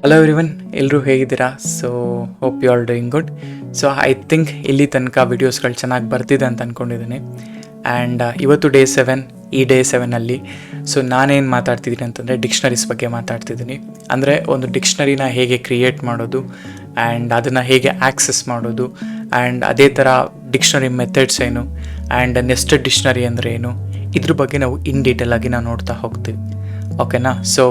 Hello everyone, ಎಲ್ಲರೂ ಹೇಗಿದ್ದೀರಾ? So hope you are doing good. So I think ಇಲ್ಲಿ ತನಕ ವಿಡಿಯೋಸ್ಗಳು ಚೆನ್ನಾಗಿ ಬರ್ತಿದೆ ಅಂತ ಅಂದ್ಕೊಂಡಿದ್ದೀನಿ. ಆ್ಯಂಡ್ ಇವತ್ತು ಡೇ 7. ಈ ಡೇ 7ಅಲ್ಲಿ ಸೊ ನಾನೇನು ಮಾತಾಡ್ತಿದ್ದೀನಿ ಅಂತಂದರೆ ಡಿಕ್ಷನರೀಸ್ ಬಗ್ಗೆ ಮಾತಾಡ್ತಿದ್ದೀನಿ. ಅಂದರೆ ಒಂದು ಡಿಕ್ಷನರಿನ ಹೇಗೆ ಕ್ರಿಯೇಟ್ ಮಾಡೋದು ಆ್ಯಂಡ್ ಅದನ್ನು ಹೇಗೆ ಆ್ಯಕ್ಸೆಸ್ ಮಾಡೋದು, ಆ್ಯಂಡ್ ಅದೇ ಥರ ಡಿಕ್ಷನರಿ ಮೆಥಡ್ಸ್ ಏನು, ಆ್ಯಂಡ್ ನೆಸ್ಟೆಡ್ ಡಿಕ್ಷನರಿ ಅಂದರೆ ಏನು, ಇದ್ರ ಬಗ್ಗೆ ನಾವು ಇನ್ ಡೀಟೇಲ್ ಆಗಿ ನಾವು ನೋಡ್ತಾ ಹೋಗ್ತೀವಿ. ಓಕೆನಾ? ಸೊ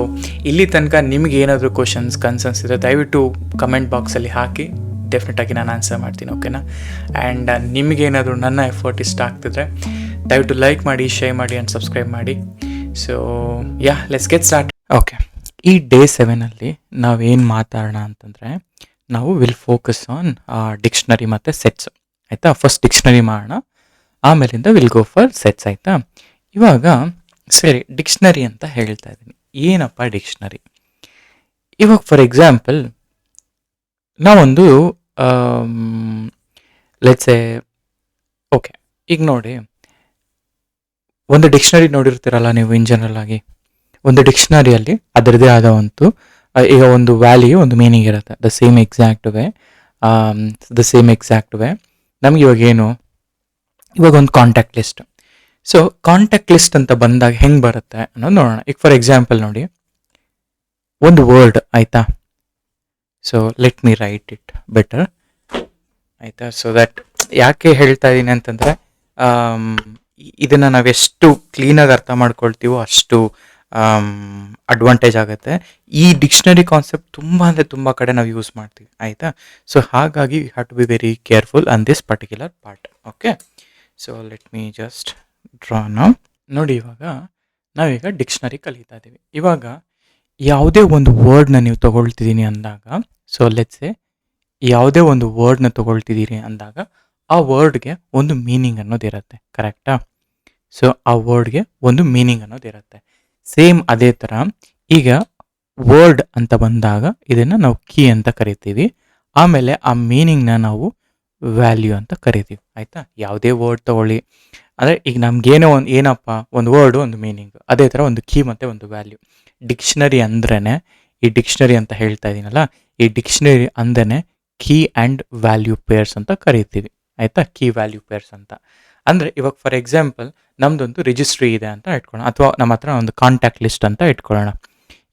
ಇಲ್ಲಿ ತನಕ ನಿಮ್ಗೆ ಏನಾದರೂ ಕ್ವಶನ್ಸ್ ಕನ್ಸರ್ನ್ಸ್ ಇದ್ದರೆ ದಯವಿಟ್ಟು ಕಮೆಂಟ್ ಬಾಕ್ಸಲ್ಲಿ ಹಾಕಿ, ಡೆಫಿನೆಟಾಗಿ ನಾನು ಆನ್ಸರ್ ಮಾಡ್ತೀನಿ. ಓಕೆನಾ? ಆ್ಯಂಡ್ ನಿಮಗೇನಾದರೂ ನನ್ನ ಎಫರ್ಟ್ ಇಷ್ಟ ಆಗ್ತಿದ್ರೆ ದಯವಿಟ್ಟು ಲೈಕ್ ಮಾಡಿ, ಶೇರ್ ಮಾಡಿ ಆ್ಯಂಡ್ ಸಬ್ಸ್ಕ್ರೈಬ್ ಮಾಡಿ. So let's get start. Okay, ಈ ಡೇ 7ಅಲ್ಲಿ ನಾವೇನು ಮಾತಾಡೋಣ ಅಂತಂದರೆ, ನಾವು ವಿಲ್ ಫೋಕಸ್ ಆನ್ ಡಿಕ್ಷನರಿ ಮತ್ತು ಸೆಟ್ಸ್. ಆಯಿತಾ? ಫಸ್ಟ್ ಡಿಕ್ಷನರಿ ಮಾಡೋಣ, ಆಮೇಲಿಂದ ವಿಲ್ ಗೋ ಫಾರ್ ಸೆಟ್ಸ್. ಆಯಿತಾ? ಇವಾಗ ಸರಿ, ಡಿಕ್ಷನರಿ ಅಂತ ಹೇಳ್ತಾ ಇದ್ದೀನಿ. ಏನಪ್ಪ ಡಿಕ್ಷನರಿ? ಇವಾಗ ಫಾರ್ ಎಕ್ಸಾಂಪಲ್ ನಾವೊಂದು ಲೆಟ್ಸ್ ಎ ಓಕೆ, ಈಗ ನೋಡಿ, ಒಂದು ಡಿಕ್ಷನರಿ ನೋಡಿರ್ತೀರಲ್ಲ ನೀವು ಇನ್ ಜನರಲ್ ಆಗಿ. ಒಂದು ಡಿಕ್ಷನರಿಯಲ್ಲಿ ಅದರದೇ ಆದ ಈಗ ಒಂದು ವ್ಯಾಲ್ಯೂ, ಒಂದು ಮೀನಿಂಗ್ ಇರುತ್ತೆ. ದ ಸೇಮ್ ಎಕ್ಸಾಕ್ಟ್ ವೇ ನಮ್ಗೆ ಇವಾಗ ಒಂದು contact list. So contact list ಅಂತ ಬಂದಾಗ ಹೆಂಗೆ ಬರುತ್ತೆ ಅನ್ನೋದು ನೋಡೋಣ. ಈಗ ಫಾರ್ ಎಕ್ಸಾಂಪಲ್ ನೋಡಿ, ಒಂದು ವರ್ಡ್, ಆಯಿತಾ? So let me right it better. ಆಯಿತಾ? ಸೊ ದಟ್ ಯಾಕೆ ಹೇಳ್ತಾ ಇದ್ದೀನಿ ಅಂತಂದರೆ, ಇದನ್ನು ನಾವೆಷ್ಟು ಕ್ಲೀನಾಗಿ ಅರ್ಥ ಮಾಡ್ಕೊಳ್ತೀವೋ ಅಷ್ಟು ಅಡ್ವಾಂಟೇಜ್ ಆಗುತ್ತೆ. ಈ ಡಿಕ್ಷನರಿ ಕಾನ್ಸೆಪ್ಟ್ ತುಂಬ ಅಂದರೆ ತುಂಬ ಕಡೆ ನಾವು ಯೂಸ್ ಮಾಡ್ತೀವಿ. ಆಯಿತಾ? ಸೊ ಹಾಗಾಗಿ you have to be very careful on this particular part. Okay, so let me just draw now. ನೋಡಿ, ನಾವೀಗ ಡಿಕ್ಷನರಿ ಕಲಿತಾ ಇದ್ದೀವಿ. ಇವಾಗ ಯಾವುದೇ ಒಂದು ವರ್ಡ್ನ ನೀವು ತೊಗೊಳ್ತಿದ್ದೀನಿ ಅಂದಾಗ, ಸೊ ಲೆಟ್ಸ್ ಯಾವುದೇ ಒಂದು ವರ್ಡ್ನ ತೊಗೊಳ್ತಿದ್ದೀರಿ ಅಂದಾಗ ಆ ವರ್ಡ್ಗೆ ಒಂದು ಮೀನಿಂಗ್ ಅನ್ನೋದಿರುತ್ತೆ. ಕರೆಕ್ಟಾ? ಸೊ ಆ ವರ್ಡ್ಗೆ ಒಂದು ಮೀನಿಂಗ್ ಅನ್ನೋದಿರುತ್ತೆ. ಸೇಮ್ ಅದೇ ಥರ ಈಗ ವರ್ಡ್ ಅಂತ ಬಂದಾಗ ಇದನ್ನು ನಾವು ಕೀ ಅಂತ ಕರಿತೀವಿ. ಆಮೇಲೆ ಆ ಮೀನಿಂಗ್ನ ನಾವು ವ್ಯಾಲ್ಯೂ ಅಂತ ಕರಿತೀವಿ. ಆಯಿತಾ? ಯಾವುದೇ ವರ್ಡ್ ತೊಗೊಳ್ಳಿ, ಅಂದರೆ ಈಗ ನಮಗೇನೋ ಏನಪ್ಪ ಒಂದು ವರ್ಡು, ಒಂದು ಮೀನಿಂಗ್, ಅದೇ ಥರ ಒಂದು ಕೀ ಮತ್ತು ಒಂದು ವ್ಯಾಲ್ಯೂ. ಡಿಕ್ಷನರಿ ಅಂದ್ರೇ, ಈ ಡಿಕ್ಷನರಿ ಅಂತ ಹೇಳ್ತಾ ಇದ್ದೀನಲ್ಲ, ಈ ಡಿಕ್ಷನರಿ ಅಂದೇ ಕೀ ಆ್ಯಂಡ್ ವ್ಯಾಲ್ಯೂ ಪೇರ್ಸ್ ಅಂತ ಕರಿತೀವಿ. ಆಯಿತಾ? ಕೀ ವ್ಯಾಲ್ಯೂ ಪೇರ್ಸ್ ಅಂತ. ಅಂದರೆ ಇವಾಗ ಫಾರ್ ಎಕ್ಸಾಂಪಲ್ ನಮ್ಮದೊಂದು ರಿಜಿಸ್ಟ್ರಿ ಇದೆ ಅಂತ ಇಟ್ಕೊಳ್ಳೋಣ, ಅಥವಾ ನಮ್ಮ ಹತ್ರ ಒಂದು ಕಾಂಟ್ಯಾಕ್ಟ್ ಲಿಸ್ಟ್ ಅಂತ ಇಟ್ಕೊಳ್ಳೋಣ.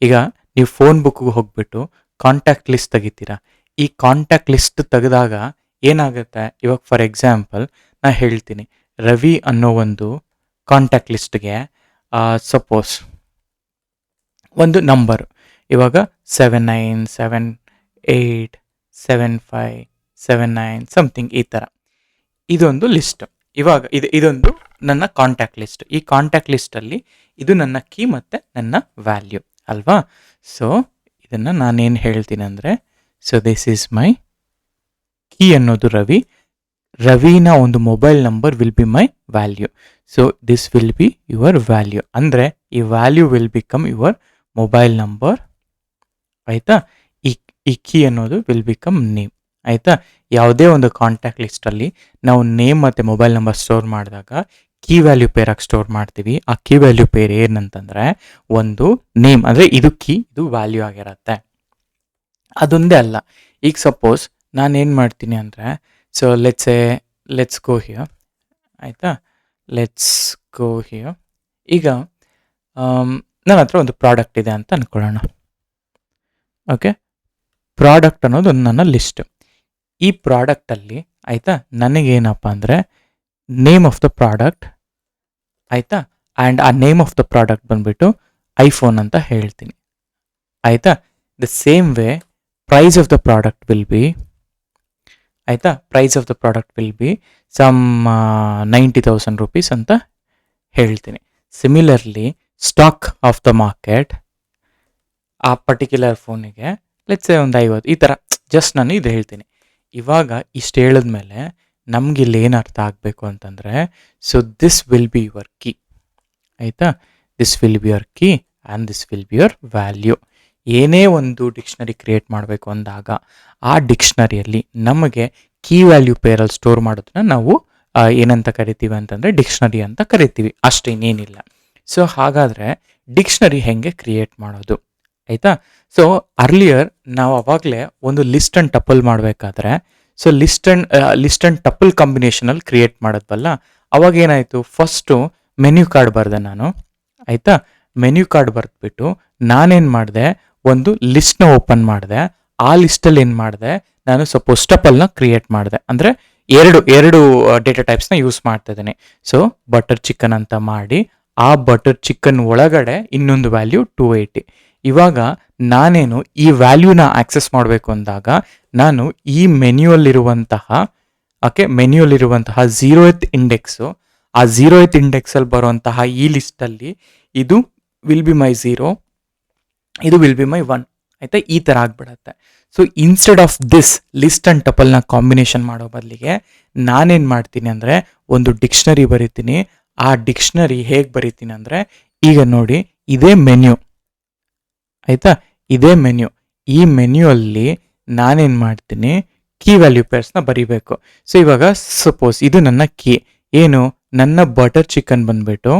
ಈಗ ನೀವು ಫೋನ್ ಬುಕ್ಗೆ ಹೋಗ್ಬಿಟ್ಟು ಕಾಂಟ್ಯಾಕ್ಟ್ ಲಿಸ್ಟ್ ತೆಗಿತೀರಾ. ಈ ಕಾಂಟ್ಯಾಕ್ಟ್ ಲಿಸ್ಟ್ ತೆಗೆದಾಗ ಏನಾಗುತ್ತೆ, ಇವಾಗ ಫಾರ್ ಎಕ್ಸಾಂಪಲ್ ನಾನು ಹೇಳ್ತೀನಿ, ರವಿ ಅನ್ನೋ ಒಂದು ಕಾಂಟ್ಯಾಕ್ಟ್ ಲಿಸ್ಟ್ಗೆ ಸಪೋಸ್ ಒಂದು ನಂಬರ್, ಇವಾಗ 79787579 ಸಮಥಿಂಗ್, ಈ ಥರ ಇದೊಂದು ಲಿಸ್ಟ್. ಇವಾಗ ಇದೊಂದು ನನ್ನ ಕಾಂಟ್ಯಾಕ್ಟ್ ಲಿಸ್ಟ್. ಈ ಕಾಂಟ್ಯಾಕ್ಟ್ ಲಿಸ್ಟಲ್ಲಿ ಇದು ನನ್ನ ಕೀ ಮತ್ತು ನನ್ನ ವ್ಯಾಲ್ಯೂ ಅಲ್ವಾ? ಸೊ ಇದನ್ನು ನಾನೇನು ಹೇಳ್ತೀನಿ ಅಂದರೆ, so this is my key ಅನ್ನೋದು ರವಿನ ಒಂದು mobile number will be my value. So this will be your value. ಅಂದರೆ ಈ value will become your mobile number. ಆಯಿತಾ? ಈ ಕೀ ಅನ್ನೋದು ವಿಲ್ ಬಿಕಮ್ ನೇಮ್. ಆಯಿತಾ? ಯಾವುದೇ ಒಂದು ಕಾಂಟ್ಯಾಕ್ಟ್ ಲಿಸ್ಟಲ್ಲಿ ನಾವು ನೇಮ್ ಮತ್ತು ಮೊಬೈಲ್ ನಂಬರ್ ಸ್ಟೋರ್ ಮಾಡಿದಾಗ ಕೀ ವ್ಯಾಲ್ಯೂ ಪೇರಾಗಿ ಸ್ಟೋರ್ ಮಾಡ್ತೀವಿ. ಆ ಕೀ ವ್ಯಾಲ್ಯೂ ಪೇರ್ ಏನಂತಂದರೆ, ಒಂದು ನೇಮ್ ಅಂದರೆ ಇದು ಕೀ, ಇದು ವ್ಯಾಲ್ಯೂ ಆಗಿರುತ್ತೆ. ಅದೊಂದೇ ಅಲ್ಲ, ಈಗ ಸಪೋಸ್ ನಾನೇನು ಮಾಡ್ತೀನಿ ಅಂದರೆ, ಸೊ ಲೆಟ್ಸ್ ಗೋ ಹಿಯರ್. ಆಯಿತಾ? Let's go here. ಈಗ ನನ್ನ ಹತ್ರ ಒಂದು ಪ್ರಾಡಕ್ಟ್ ಇದೆ ಅಂತ ಅಂದ್ಕೊಳ್ಳೋಣ. ಓಕೆ, ಪ್ರಾಡಕ್ಟ್ ಅನ್ನೋದು ಒಂದು ನನ್ನ ಲಿಸ್ಟ್. ಈ ಪ್ರಾಡಕ್ಟಲ್ಲಿ, ಆಯಿತಾ, ನನಗೇನಪ್ಪ ಅಂದರೆ ನೇಮ್ ಆಫ್ ದ ಪ್ರಾಡಕ್ಟ್, ಆಯಿತಾ, ಆ್ಯಂಡ್ ಆ ನೇಮ್ ಆಫ್ ದ ಪ್ರಾಡಕ್ಟ್ ಬಂದುಬಿಟ್ಟು ಐಫೋನ್ ಅಂತ ಹೇಳ್ತೀನಿ. ಆಯಿತಾ? The same way price of the product will be, ಆಯಿತಾ, price of the product will be some 90,000 rupees ಅಂತ ಹೇಳ್ತೀನಿ. Similarly stock of the market, ಆ ಪರ್ಟಿಕ್ಯುಲರ್ ಫೋನಿಗೆ ಲೆಟ್ಸ್ ಒಂದು 50, ಈ ಥರ ಜಸ್ಟ್ ನಾನು ಇದು ಹೇಳ್ತೀನಿ. ಇವಾಗ ಇಷ್ಟು ಹೇಳಿದ್ಮೇಲೆ ನಮಗಿಲ್ಲಿ ಏನು ಅರ್ಥ ಆಗಬೇಕು ಅಂತಂದರೆ, so this will be your key. ಆಯಿತಾ? This will be your key and this will be your value. ಏನೇ ಒಂದು ಡಿಕ್ಷನರಿ ಕ್ರಿಯೇಟ್ ಮಾಡಬೇಕು ಅಂದಾಗ ಆ ಡಿಕ್ಷನರಿಯಲ್ಲಿ ನಮಗೆ ಕೀ ವ್ಯಾಲ್ಯೂ ಪೇರಲ್ಲಿ ಸ್ಟೋರ್ ಮಾಡೋದನ್ನ ನಾವು ಏನಂತ ಕರಿತೀವಿ ಅಂತಂದರೆ ಡಿಕ್ಷನರಿ ಅಂತ ಕರಿತೀವಿ. ಅಷ್ಟೇ, ಇನ್ನೇನಿಲ್ಲ. ಸೊ ಹಾಗಾದರೆ ಡಿಕ್ಷನರಿ ಹೇಗೆ ಕ್ರಿಯೇಟ್ ಮಾಡೋದು ಆಯಿತಾ. ಸೊ ಅರ್ಲಿಯರ್ ನಾವು ಅವಾಗಲೇ ಒಂದು ಲಿಸ್ಟ್ ಆ್ಯಂಡ್ ಟಪಲ್ ಮಾಡಬೇಕಾದ್ರೆ, ಸೊ ಲಿಸ್ಟ್ ಆ್ಯಂಡ್ ಟಪಲ್ ಕಾಂಬಿನೇಷನಲ್ಲಿ ಕ್ರಿಯೇಟ್ ಮಾಡೋದ್ವಲ್ಲ, ಅವಾಗ ಏನಾಯಿತು, ಫಸ್ಟು ಮೆನ್ಯೂ ಕಾರ್ಡ್ ಬರೆದೆ ನಾನು. ಆಯಿತಾ, ಮೆನ್ಯೂ ಕಾರ್ಡ್ ಬರೆದ್ಬಿಟ್ಟು ನಾನೇನು ಮಾಡಿದೆ, ಒಂದು ಲಿಸ್ಟ್ನ ಓಪನ್ ಮಾಡಿದೆ. ಆ ಲಿಸ್ಟಲ್ಲಿ ಏನು ಮಾಡಿದೆ, ನಾನು ಸಪೋಸ್ ಟಪಲ್ನ ಕ್ರಿಯೇಟ್ ಮಾಡಿದೆ. ಅಂದರೆ ಎರಡು ಡೇಟಾ ಟೈಪ್ಸ್ನ ಯೂಸ್ ಮಾಡ್ತಾ ಇದ್ದೀನಿ. ಸೊ ಬಟರ್ ಚಿಕನ್ ಅಂತ ಮಾಡಿ, ಆ ಬಟರ್ ಚಿಕನ್ ಒಳಗಡೆ ಇನ್ನೊಂದು ವ್ಯಾಲ್ಯೂ 280. ಇವಾಗ ನಾನೇನು ಈ ವ್ಯಾಲ್ಯೂನ ಆಕ್ಸೆಸ್ ಮಾಡಬೇಕು ಅಂದಾಗ ನಾನು ಈ ಮೆನ್ಯೂಯಲ್ಲಿರುವಂತಹ ಮೆನ್ಯೂಯಲ್ಲಿರುವಂತಹ 0th ಇಂಡೆಕ್ಸು, ಆ 0th ಇಂಡೆಕ್ಸಲ್ಲಿ ಬರುವಂತಹ ಈ ಲಿಸ್ಟಲ್ಲಿ ಇದು ವಿಲ್ ಬಿ ಮೈ 0, ಇದು ವಿಲ್ ಬಿ ಮೈ 1. ಆಯಿತಾ, ಈ ಥರ ಆಗ್ಬಿಡತ್ತೆ. So instead of this list and ಟಪಲ್ನ ಕಾಂಬಿನೇಷನ್ ಮಾಡೋ ಬದಲಿಗೆ ನಾನೇನು ಮಾಡ್ತೀನಿ ಅಂದರೆ ಒಂದು ಡಿಕ್ಷನರಿ ಬರಿತೀನಿ. ಆ ಡಿಕ್ಷನರಿ ಹೇಗೆ ಬರಿತೀನಿ ಅಂದರೆ, ಈಗ ನೋಡಿ ಇದೇ ಮೆನ್ಯೂ, ಆಯಿತಾ, ಇದೇ ಮೆನ್ಯೂ. ಈ ಮೆನ್ಯೂಯಲ್ಲಿ ನಾನೇನು ಮಾಡ್ತೀನಿ, ಕೀ ವ್ಯಾಲ್ಯೂ ಪೇರ್ಸ್ನ ಬರಿಬೇಕು. ಸೊ ಇವಾಗ ಸಪೋಸ್ ಇದು ನನ್ನ ಕೀ ಏನು, ನನ್ನ ಬಟರ್ ಚಿಕನ್ ಬಂದುಬಿಟ್ಟು,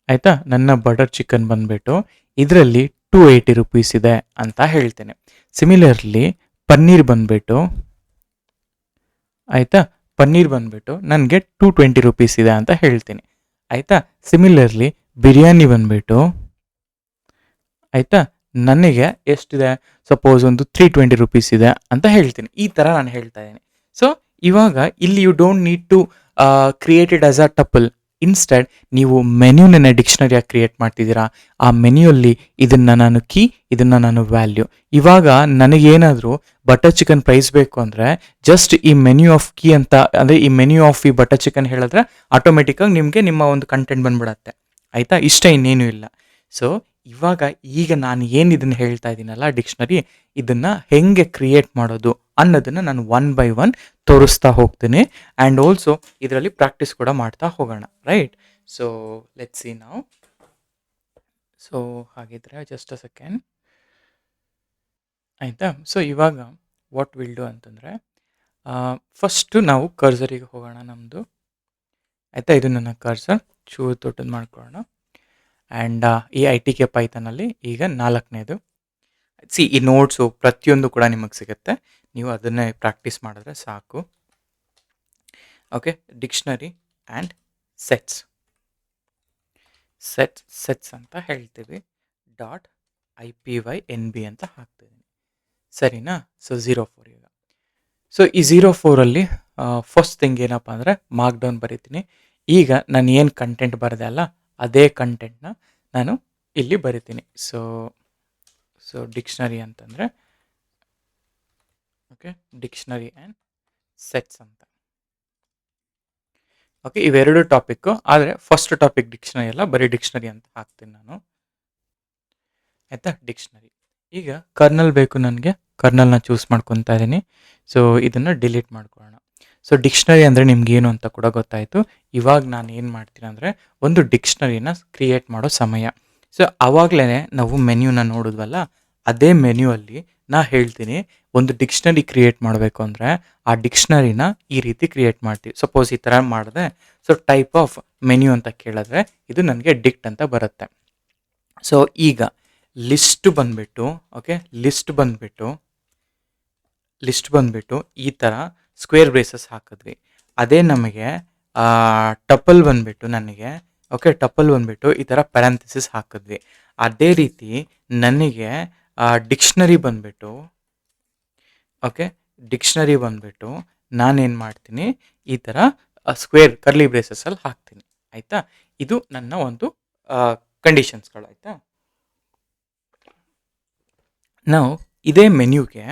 ಆಯಿತಾ, ನನ್ನ ಬಟರ್ ಚಿಕನ್ ಬಂದುಬಿಟ್ಟು ಇದರಲ್ಲಿ 280 ರುಪೀಸ್ ಇದೆ ಅಂತ ಹೇಳ್ತೇನೆ. ಸಿಮಿಲರ್ಲಿ ಪನ್ನೀರ್ ಬಂದುಬಿಟ್ಟು, ಆಯಿತಾ, ಪನ್ನೀರ್ ಬಂದುಬಿಟ್ಟು ನನಗೆ 220 ರುಪೀಸ್ ಇದೆ ಅಂತ ಹೇಳ್ತೀನಿ. ಆಯಿತಾ, ಸಿಮಿಲರ್ಲಿ ಬಿರಿಯಾನಿ ಬಂದುಬಿಟ್ಟು, ಆಯಿತಾ, ನನಗೆ ಎಷ್ಟಿದೆ, ಸಪೋಸ್ ಒಂದು 320 ರುಪೀಸ್ ಇದೆ ಅಂತ ಹೇಳ್ತೀನಿ. ಈ ಥರ ನಾನು ಹೇಳ್ತಾ ಇದ್ದೀನಿ. ಸೊ ಇವಾಗ ಇಲ್ಲಿ you don't need to created as a tuple. Instead ನೀವು ಮೆನ್ಯೂನ ಡಿಕ್ಷನರಿಯಾಗಿ ಕ್ರಿಯೇಟ್ ಮಾಡ್ತಿದ್ದೀರಾ. ಆ ಮೆನ್ಯೂಲ್ಲಿ ಇದನ್ನು ನಾನು ಕೀ, ಇದನ್ನು ನಾನು ವ್ಯಾಲ್ಯೂ. ಇವಾಗ ನನಗೇನಾದರೂ ಬಟರ್ ಚಿಕನ್ ಪ್ರೈಸ್ ಬೇಕು ಅಂದರೆ ಜಸ್ಟ್ ಈ ಮೆನ್ಯೂ ಆಫ್ ಕೀ ಅಂತ, ಅಂದರೆ ಈ ಮೆನ್ಯೂ ಆಫ್ ಈ ಬಟರ್ ಚಿಕನ್ ಹೇಳಿದ್ರೆ ಆಟೋಮೆಟಿಕ್ಕಾಗಿ ನಿಮಗೆ ನಿಮ್ಮ ಒಂದು ಕಂಟೆಂಟ್ ಬಂದ್ಬಿಡತ್ತೆ. ಆಯಿತಾ, ಇಷ್ಟ ಇನ್ನೇನು ಇಲ್ಲ. ಸೊ ಇವಾಗ ಈಗ ನಾನು ಏನು ಇದನ್ನು ಹೇಳ್ತಾ ಇದ್ದೀನಲ್ಲ ಡಿಕ್ಷನರಿ, ಇದನ್ನು ಹೆಂಗೆ ಕ್ರಿಯೇಟ್ ಮಾಡೋದು ಅನ್ನೋದನ್ನು ನಾನು 1 by 1 ತೋರಿಸ್ತಾ ಹೋಗ್ತೀನಿ. ಆ್ಯಂಡ್ ಆಲ್ಸೋ ಇದರಲ್ಲಿ ಪ್ರಾಕ್ಟೀಸ್ ಕೂಡ ಮಾಡ್ತಾ ಹೋಗೋಣ, ರೈಟ್. ಸೊ ಲೆಟ್ಸ್ ಸಿ ನಾವು. ಸೊ ಹಾಗಿದ್ರೆ ಜಸ್ಟ್ ಅ ಸೆಕೆಂಡ್, ಆಯಿತಾ. ಸೊ ಇವಾಗ ವಾಟ್ ವಿಲ್ ಡು ಅಂತಂದರೆ, ಫಸ್ಟು ನಾವು ಕರ್ಸರಿಗೆ ಹೋಗೋಣ ನಮ್ಮದು. ಆಯಿತಾ, ಇದು ನನ್ನ ಕರ್ಸರ್, ಚೂರು ದೊಡ್ಡದು ಮಾಡ್ಕೊಳ್ಳೋಣ. ಆ್ಯಂಡ್ ಈ ITK ಪೈಥಾನಲ್ಲಿ ಈಗ 4ನೇದು. ಈ ನೋಟ್ಸು ಪ್ರತಿಯೊಂದು ಕೂಡ ನಿಮಗೆ ಸಿಗುತ್ತೆ, ನೀವು ಅದನ್ನೇ ಪ್ರಾಕ್ಟೀಸ್ ಮಾಡಿದ್ರೆ ಸಾಕು. ಓಕೆ, ಡಿಕ್ಷನರಿ ಆ್ಯಂಡ್ ಸೆಟ್ಸ್ ಅಂತ ಹೇಳ್ತೀವಿ. .ipynb ಅಂತ ಹಾಕ್ತಿದ್ದೀನಿ, ಸರಿನಾ. ಸೊ 04 ಈಗ. ಸೊ ಈ 04ಅಲ್ಲಿ ಫಸ್ಟ್ ಥಿಂಗ್ ಏನಪ್ಪ ಅಂದರೆ ಮಾರ್ಕ್ ಡೌನ್ ಬರೀತೀನಿ. ಈಗ ನಾನು ಏನು ಕಂಟೆಂಟ್ ಬರೆದೆ ಅಲ್ಲ, ಅದೇ ಕಂಟೆಂಟ್ನ ನಾನು ಇಲ್ಲಿ ಬರಿತೀನಿ. ಸೊ ಡಿಕ್ಷನರಿ ಅಂತಂದರೆ, ಓಕೆ, ಡಿಕ್ಷನರಿ ಆ್ಯಂಡ್ ಸೆಟ್ಸ್ ಅಂತ. ಓಕೆ, ಇವೆರಡು ಟಾಪಿಕ್ಕು, ಆದರೆ ಫಸ್ಟ್ ಟಾಪಿಕ್ ಡಿಕ್ಷನರಿ ಅಲ್ಲ, ಬರೀ ಡಿಕ್ಷನರಿ ಅಂತ ಹಾಕ್ತೀನಿ ನಾನು. ಆಯಿತಾ, ಡಿಕ್ಷನರಿ. ಈಗ ಕರ್ನಲ್ ಬೇಕು ನನಗೆ, ಕರ್ನಲ್ನ ಚೂಸ್ ಮಾಡ್ಕೊತಾ ಇದ್ದೀನಿ. ಸೊ ಇದನ್ನು ಡಿಲೀಟ್ ಮಾಡ್ಕೊಳ್ಳೋಣ. ಸೊ ಡಿಕ್ಷನರಿ ಅಂದರೆ ನಿಮ್ಗೇನು ಅಂತ ಕೂಡ ಗೊತ್ತಾಯಿತು. ಇವಾಗ ನಾನು ಏನು ಮಾಡ್ತೀನಿ ಅಂದರೆ ಒಂದು ಡಿಕ್ಷನರಿನ ಕ್ರಿಯೇಟ್ ಮಾಡೋ ಸಮಯ. ಸೊ ಆವಾಗಲೇ ನಾವು ಮೆನ್ಯೂನ ನೋಡಿದ್ವಲ್ಲ, ಅದೇ ಮೆನ್ಯೂಯಲ್ಲಿ ನಾ ಹೇಳ್ತೀನಿ ಒಂದು ಡಿಕ್ಷನರಿ ಕ್ರಿಯೇಟ್ ಮಾಡಬೇಕು ಅಂದರೆ ಆ ಡಿಕ್ಷನರಿನ ಈ ರೀತಿ ಕ್ರಿಯೇಟ್ ಮಾಡ್ತೀವಿ. ಸಪೋಸ್ ಈ ಥರ ಮಾಡಿದೆ, ಸೊ ಟೈಪ್ ಆಫ್ ಮೆನ್ಯೂ ಅಂತ ಕೇಳಿದ್ರೆ ಇದು ನನಗೆ ಡಿಕ್ಟ್ ಅಂತ ಬರುತ್ತೆ. ಸೊ ಈಗ ಲಿಸ್ಟ್ ಬಂದುಬಿಟ್ಟು, ಓಕೆ, ಲಿಸ್ಟ್ ಬಂದುಬಿಟ್ಟು ಈ ಥರ ಸ್ಕ್ವೇರ್ ಬ್ರೇಸಸ್ ಹಾಕಿದ್ವಿ. ಅದೇ ನಮಗೆ ಟಪಲ್ ಬಂದುಬಿಟ್ಟು ನನಗೆ, ಓಕೆ, ಟಪಲ್ ಬಂದುಬಿಟ್ಟು ಈ ಥರ ಪ್ಯಾರಂಥೆಸಿಸ್ ಹಾಕಿದ್ವಿ. ಅದೇ ರೀತಿ ನನಗೆ ಡಿಕ್ಷನರಿ ಬಂದುಬಿಟ್ಟು, ಓಕೆ, ಡಿಕ್ಷನರಿ ಬಂದುಬಿಟ್ಟು ನಾನೇನು ಮಾಡ್ತೀನಿ, ಈ ಥರ ಸ್ಕ್ವೇರ್ ಕರ್ಲಿ ಬ್ರೇಸಸಲ್ಲಿ ಹಾಕ್ತೀನಿ. ಆಯಿತಾ, ಇದು ನನ್ನ ಒಂದು ಕಂಡೀಷನ್ಸ್ಗಳು. ಆಯಿತಾ, ನಾವು ಇದೇ ಮೆನ್ಯೂಗೆ